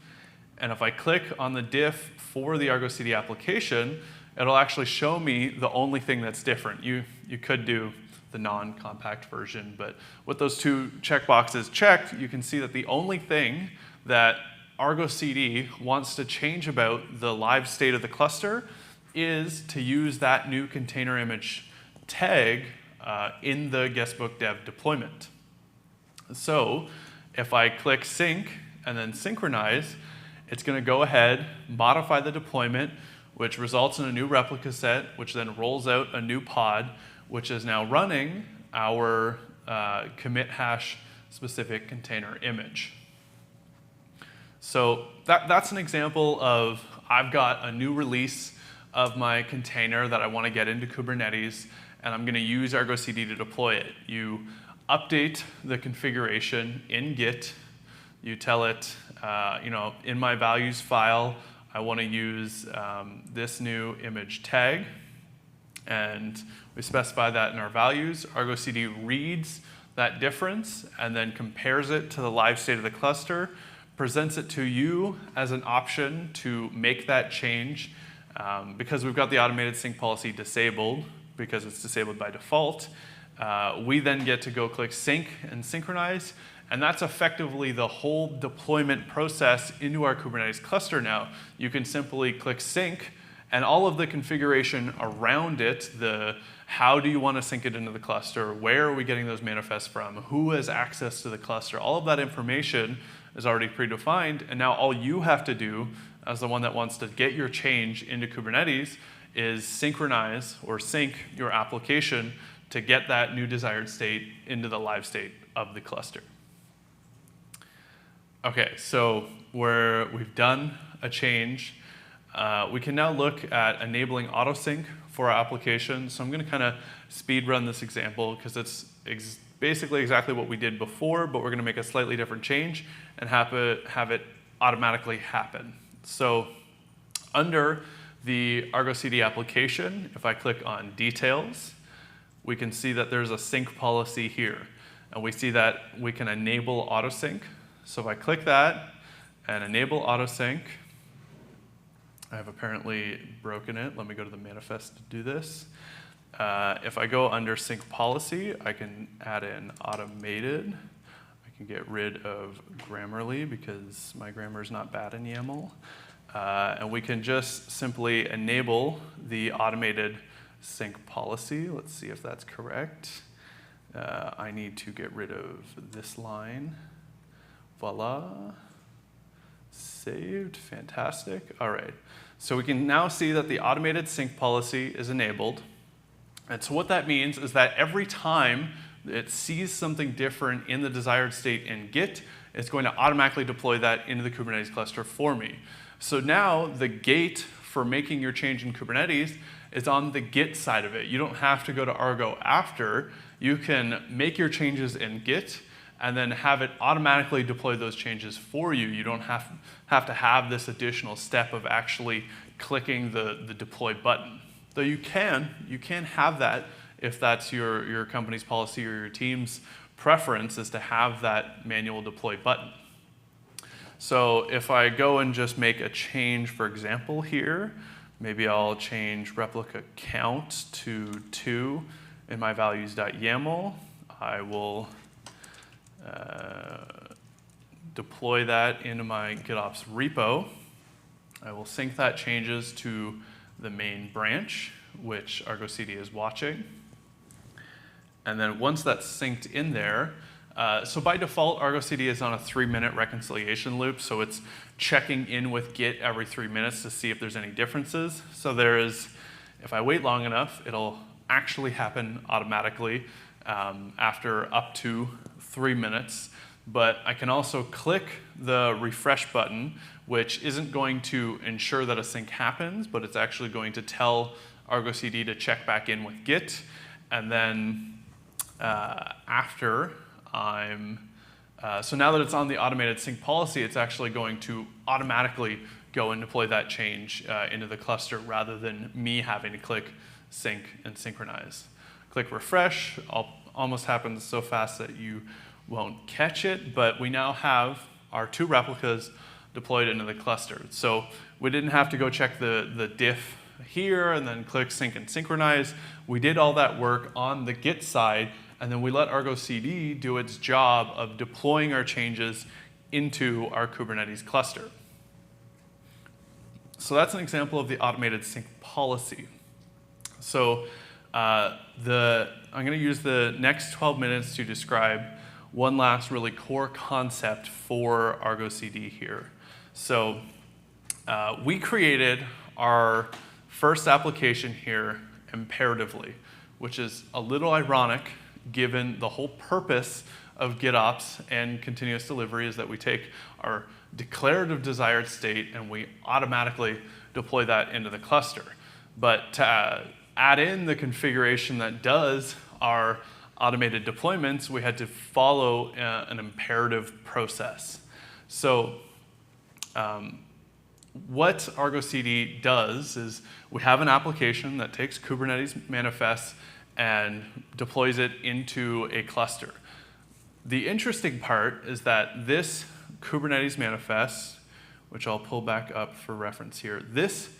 And if I click on the diff for the Argo CD application, it'll actually show me the only thing that's different. You could do the non-compact version, but with those two checkboxes checked, you can see that the only thing that Argo CD wants to change about the live state of the cluster is to use that new container image tag in the guestbook dev deployment. So if I click sync and then synchronize, it's going to go ahead, modify the deployment, which results in a new replica set, which then rolls out a new pod, which is now running our commit hash specific container image. So that's an example of I've got a new release of my container that I want to get into Kubernetes, and I'm going to use Argo CD to deploy it. You update the configuration in Git. You tell it, in my values file, I want to use this new image tag. And we specify that in our values. Argo CD reads that difference and then compares it to the live state of the cluster, presents it to you as an option to make that change. Because we've got the automated sync policy disabled, because it's disabled by default, we then get to go click sync and synchronize, and that's effectively the whole deployment process into our Kubernetes cluster now. You can simply click sync, and all of the configuration around it, the how do you want to sync it into the cluster, where are we getting those manifests from, who has access to the cluster, all of that information is already predefined, and now all you have to do as the one that wants to get your change into Kubernetes is synchronize or sync your application to get that new desired state into the live state of the cluster. Okay, so we've done a change. We can now look at enabling autosync for our application. So I'm going to kind of speed run this example because it's basically exactly what we did before, but we're going to make a slightly different change and have it automatically happen. So under the Argo CD application, if I click on details, we can see that there's a sync policy here. And we see that we can enable autosync. So if I click that and enable autosync, I have apparently broken it. Let me go to the manifest to do this. If I go under sync policy, I can add in automated. I can get rid of Grammarly because my grammar is not bad in YAML. And we can just simply enable the automated sync policy. Let's see if that's correct. I need to get rid of this line. Voila. Saved. Fantastic. All right. So we can now see that the automated sync policy is enabled. And so what that means is that every time it sees something different in the desired state in Git, it's going to automatically deploy that into the Kubernetes cluster for me. So now the gate for making your change in Kubernetes is on the Git side of it. You don't have to go to Argo after. You can make your changes in Git and then have it automatically deploy those changes for you. You don't have to have this additional step of actually clicking the deploy button. Though you can have that if that's your company's policy or your team's preference is to have that manual deploy button. So if I go and just make a change, for example, here, maybe I'll change replica count to 2 in my values.yaml. I will deploy that into my GitOps repo. I will sync that changes to the main branch, which Argo CD is watching. And then once that's synced in there, so by default, Argo CD is on a 3-minute reconciliation loop, so it's checking in with Git every 3 minutes to see if there's any differences. So if I wait long enough, it'll actually happen automatically after up to 3 minutes. But I can also click the refresh button, which isn't going to ensure that a sync happens, but it's actually going to tell Argo CD to check back in with Git. And then after so now that it's on the automated sync policy, it's actually going to automatically go and deploy that change into the cluster rather than me having to click sync and synchronize. Click refresh, almost happens so fast that you won't catch it, but we now have our 2 replicas deployed into the cluster. So we didn't have to go check the diff here and then click sync and synchronize. We did all that work on the Git side, and then we let Argo CD do its job of deploying our changes into our Kubernetes cluster. So that's an example of the automated sync policy. So I'm going to use the next 12 minutes to describe one last really core concept for Argo CD here. So we created our first application here imperatively, which is a little ironic given the whole purpose of GitOps and continuous delivery is that we take our declarative desired state and we automatically deploy that into the cluster. But to add in the configuration that does our automated deployments, we had to follow an imperative process. So what Argo CD does is we have an application that takes Kubernetes manifests and deploys it into a cluster. The interesting part is that this Kubernetes manifest, which I'll pull back up for reference here, this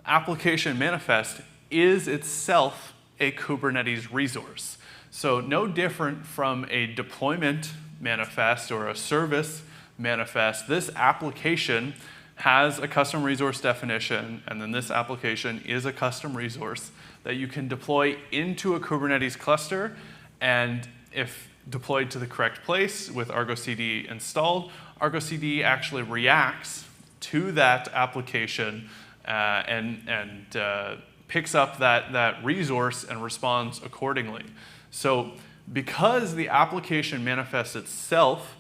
application manifest is itself a Kubernetes resource. So no different from a deployment manifest or a service manifest, this application has a custom resource definition, and then this application is a custom resource that you can deploy into a Kubernetes cluster, and if deployed to the correct place with Argo CD installed, Argo CD actually reacts to that application and picks up that resource and responds accordingly. So because the application manifest itself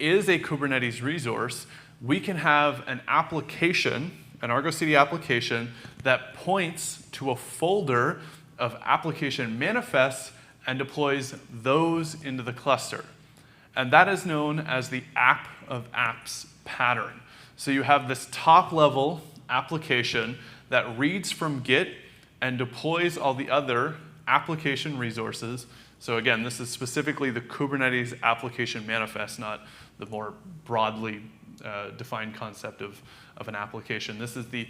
is a Kubernetes resource, we can have an application, an Argo CD application, that points to a folder of application manifests and deploys those into the cluster. And that is known as the app of apps pattern. So you have this top-level application that reads from Git and deploys all the other application resources. So again, this is specifically the Kubernetes application manifest, not the more broadly defined concept of an application. This is the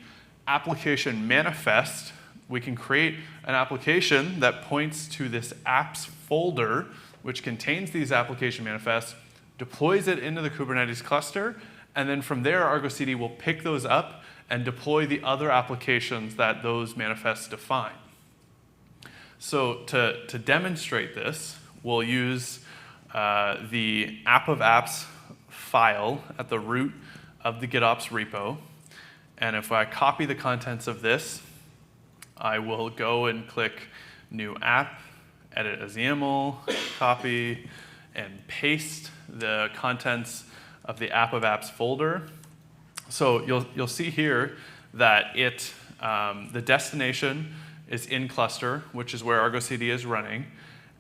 application manifest. We can create an application that points to this apps folder, which contains these application manifests, deploys it into the Kubernetes cluster, and then from there, Argo CD will pick those up and deploy the other applications that those manifests define. So to demonstrate this, we'll use the app of apps file at the root of the GitOps repo. And if I copy the contents of this, I will go and click New App, Edit as YAML, copy, and paste the contents of the app of apps folder. So you'll see here that the destination is in cluster, which is where Argo CD is running.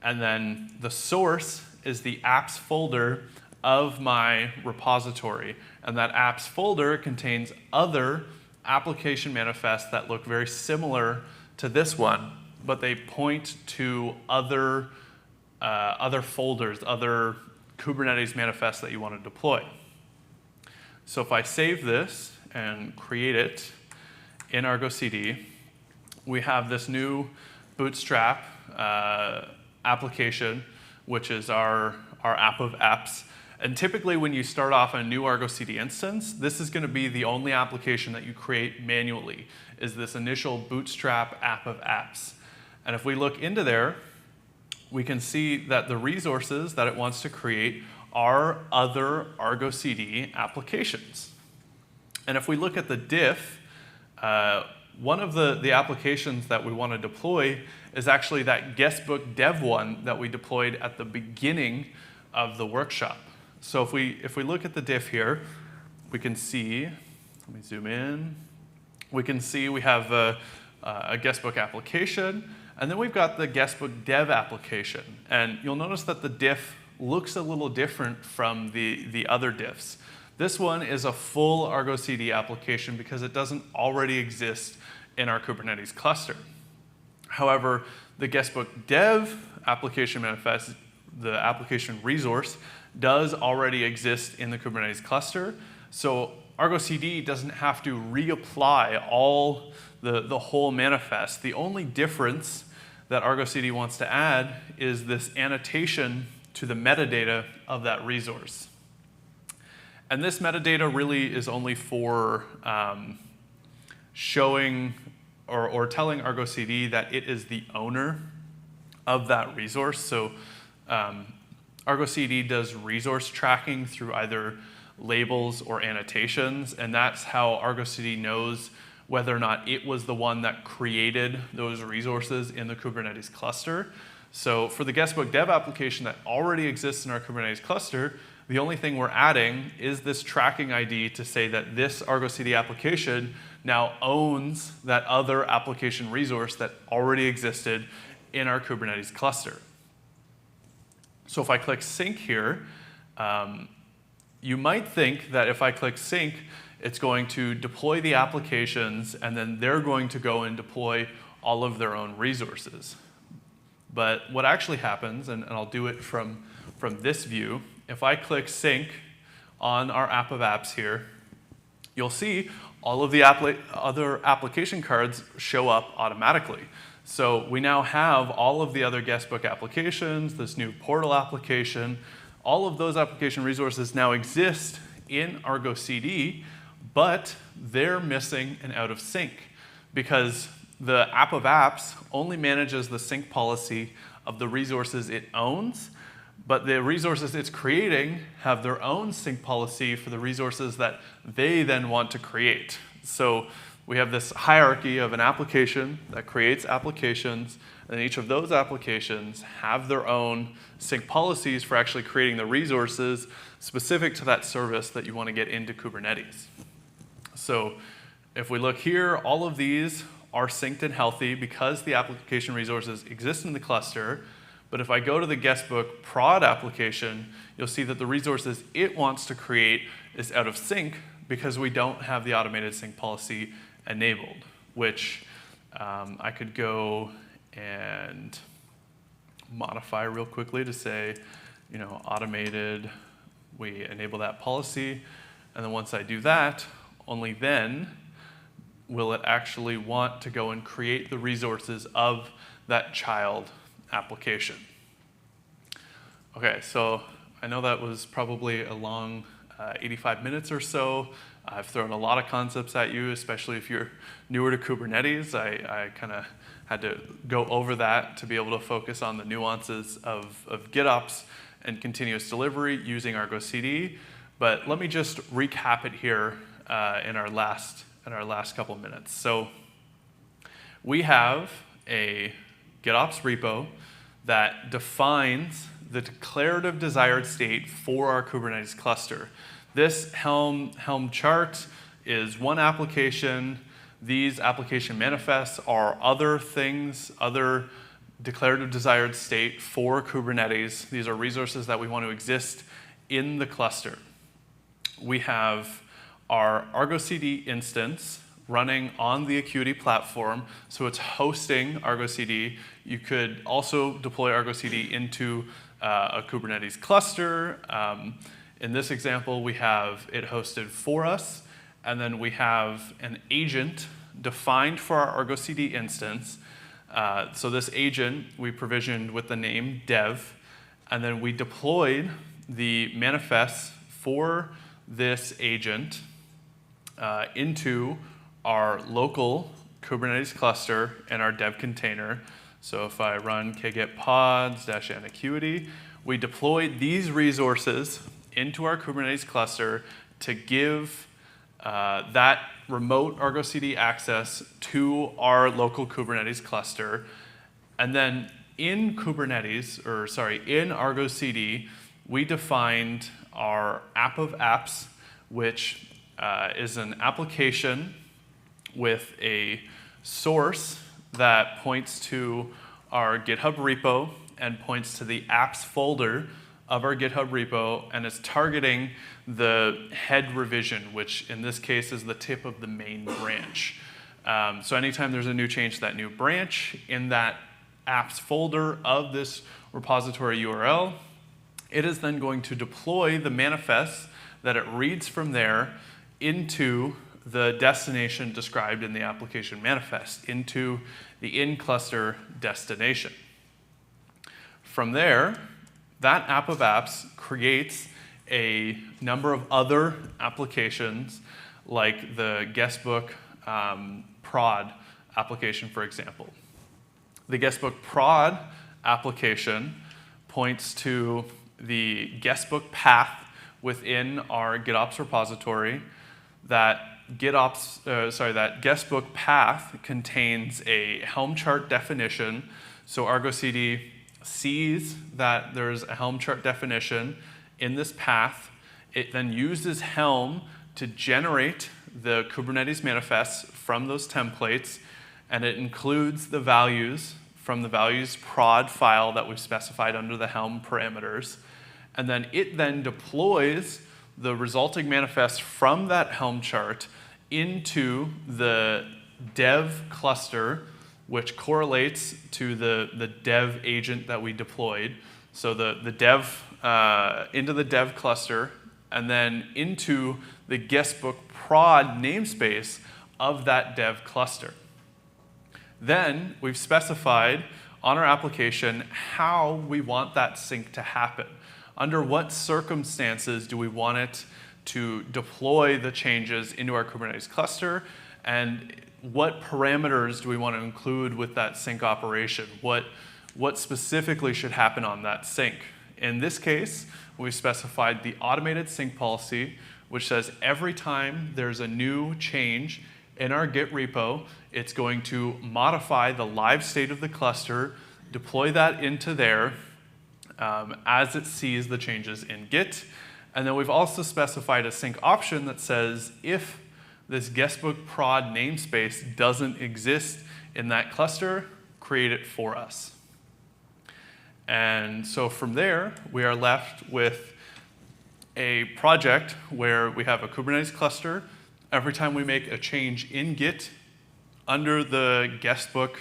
And then the source is the apps folder of my repository. And that apps folder contains other application manifests that look very similar to this one, but they point to other folders, other Kubernetes manifests that you want to deploy. So if I save this and create it in Argo CD, we have this new Bootstrap application, which is our app of apps. And typically when you start off a new Argo CD instance, this is going to be the only application that you create manually, is this initial Bootstrap app of apps. And if we look into there, we can see that the resources that it wants to create are other Argo CD applications. And if we look at the diff, one of the applications that we want to deploy is actually that guestbook dev one that we deployed at the beginning of the workshop. So if we look at the diff here, we can see, let me zoom in, we can see we have a guestbook application, and then we've got the guestbook dev application. And you'll notice that the diff looks a little different from the other diffs. This one is a full Argo CD application because it doesn't already exist in our Kubernetes cluster. However, the guestbook dev application manifest, the application resource, does already exist in the Kubernetes cluster. So Argo CD doesn't have to reapply all the whole manifest. The only difference that Argo CD wants to add is this annotation to the metadata of that resource. And this metadata really is only for showing or telling Argo CD that it is the owner of that resource. So Argo CD does resource tracking through either labels or annotations, and that's how Argo CD knows whether or not it was the one that created those resources in the Kubernetes cluster. So for the guestbook dev application that already exists in our Kubernetes cluster, the only thing we're adding is this tracking ID to say that this Argo CD application now owns that other application resource that already existed in our Kubernetes cluster. So if I click sync here, you might think that if I click sync, it's going to deploy the applications, and then they're going to go and deploy all of their own resources. But what actually happens, and I'll do it from this view, if I click sync on our app of apps here, you'll see all of the other application cards show up automatically. So we now have all of the other guestbook applications, this new portal application, all of those application resources now exist in Argo CD, but they're missing and out of sync because the app of apps only manages the sync policy of the resources it owns, but the resources it's creating have their own sync policy for the resources that they then want to create. So we have this hierarchy of an application that creates applications, and each of those applications have their own sync policies for actually creating the resources specific to that service that you want to get into Kubernetes. So if we look here, all of these are synced and healthy because the application resources exist in the cluster. But if I go to the guestbook prod application, you'll see that the resources it wants to create is out of sync because we don't have the automated sync policy enabled, which I could go and modify real quickly to say, automated, we enable that policy. And then once I do that, only then will it actually want to go and create the resources of that child application. Okay, so I know that was probably a long 85 minutes or so. I've thrown a lot of concepts at you, especially if you're newer to Kubernetes. I kind of had to go over that to be able to focus on the nuances of GitOps and continuous delivery using Argo CD. But let me just recap it here in our last couple minutes. So we have a GitOps repo that defines the declarative desired state for our Kubernetes cluster. This Helm chart is one application. These application manifests are other things, other declarative desired state for Kubernetes. These are resources that we want to exist in the cluster. We have our Argo CD instance running on the Akuity platform, so it's hosting Argo CD. You could also deploy Argo CD into a Kubernetes cluster. In this example, we have it hosted for us, and then we have an agent defined for our Argo CD instance. So this agent we provisioned with the name dev, and then we deployed the manifests for this agent into our local Kubernetes cluster and our dev container. So if I run kget pods -n Akuity, we deployed these resources into our Kubernetes cluster to give that remote Argo CD access to our local Kubernetes cluster. And then in in Argo CD, we defined our app of apps, which is an application with a source that points to our GitHub repo and points to the apps folder of our GitHub repo, and it's targeting the head revision, which in this case is the tip of the main branch. So anytime there's a new change to that new branch in that apps folder of this repository URL, it is then going to deploy the manifests that it reads from there into the destination described in the application manifest, into the in-cluster destination. From there, that app of apps creates a number of other applications, like the guestbook prod application, for example. The guestbook prod application points to the guestbook path within our GitOps repository. That guestbook path contains a Helm chart definition. So Argo CD sees that there's a Helm chart definition in this path. It then uses Helm to generate the Kubernetes manifests from those templates, and it includes the values from the values prod file that we've specified under the Helm parameters. And then it then deploys the resulting manifest from that Helm chart into the dev cluster, which correlates to the dev agent that we deployed. So the dev into the dev cluster, and then into the guestbook prod namespace of that dev cluster. Then we've specified on our application how we want that sync to happen. Under what circumstances do we want it to deploy the changes into our Kubernetes cluster, and what parameters do we want to include with that sync operation? What specifically should happen on that sync? In this case, we specified the automated sync policy, which says every time there's a new change in our Git repo, it's going to modify the live state of the cluster, deploy that into there as it sees the changes in Git. And then we've also specified a sync option that says if this guestbook prod namespace doesn't exist in that cluster, create it for us. And so from there, we are left with a project where we have a Kubernetes cluster. Every time we make a change in Git, under the guestbook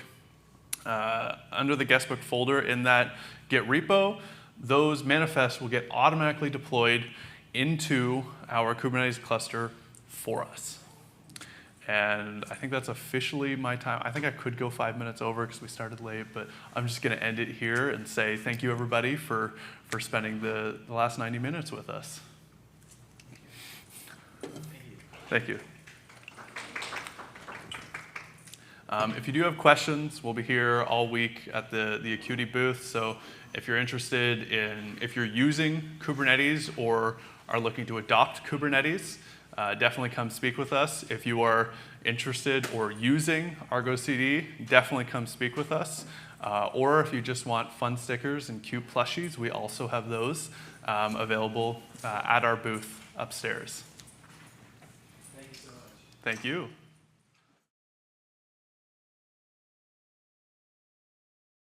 folder in that Git repo, those manifests will get automatically deployed into our Kubernetes cluster for us. And I think that's officially my time. I think I could go 5 minutes over because we started late, but I'm just going to end it here and say thank you, everybody, for spending the last 90 minutes with us. Thank you. If you do have questions, we'll be here all week at the Akuity booth. So if you're interested if you're using Kubernetes or are looking to adopt Kubernetes, definitely come speak with us. If you are interested or using Argo CD, definitely come speak with us. Or if you just want fun stickers and cute plushies, we also have those available at our booth upstairs. Thank you so much. Thank you.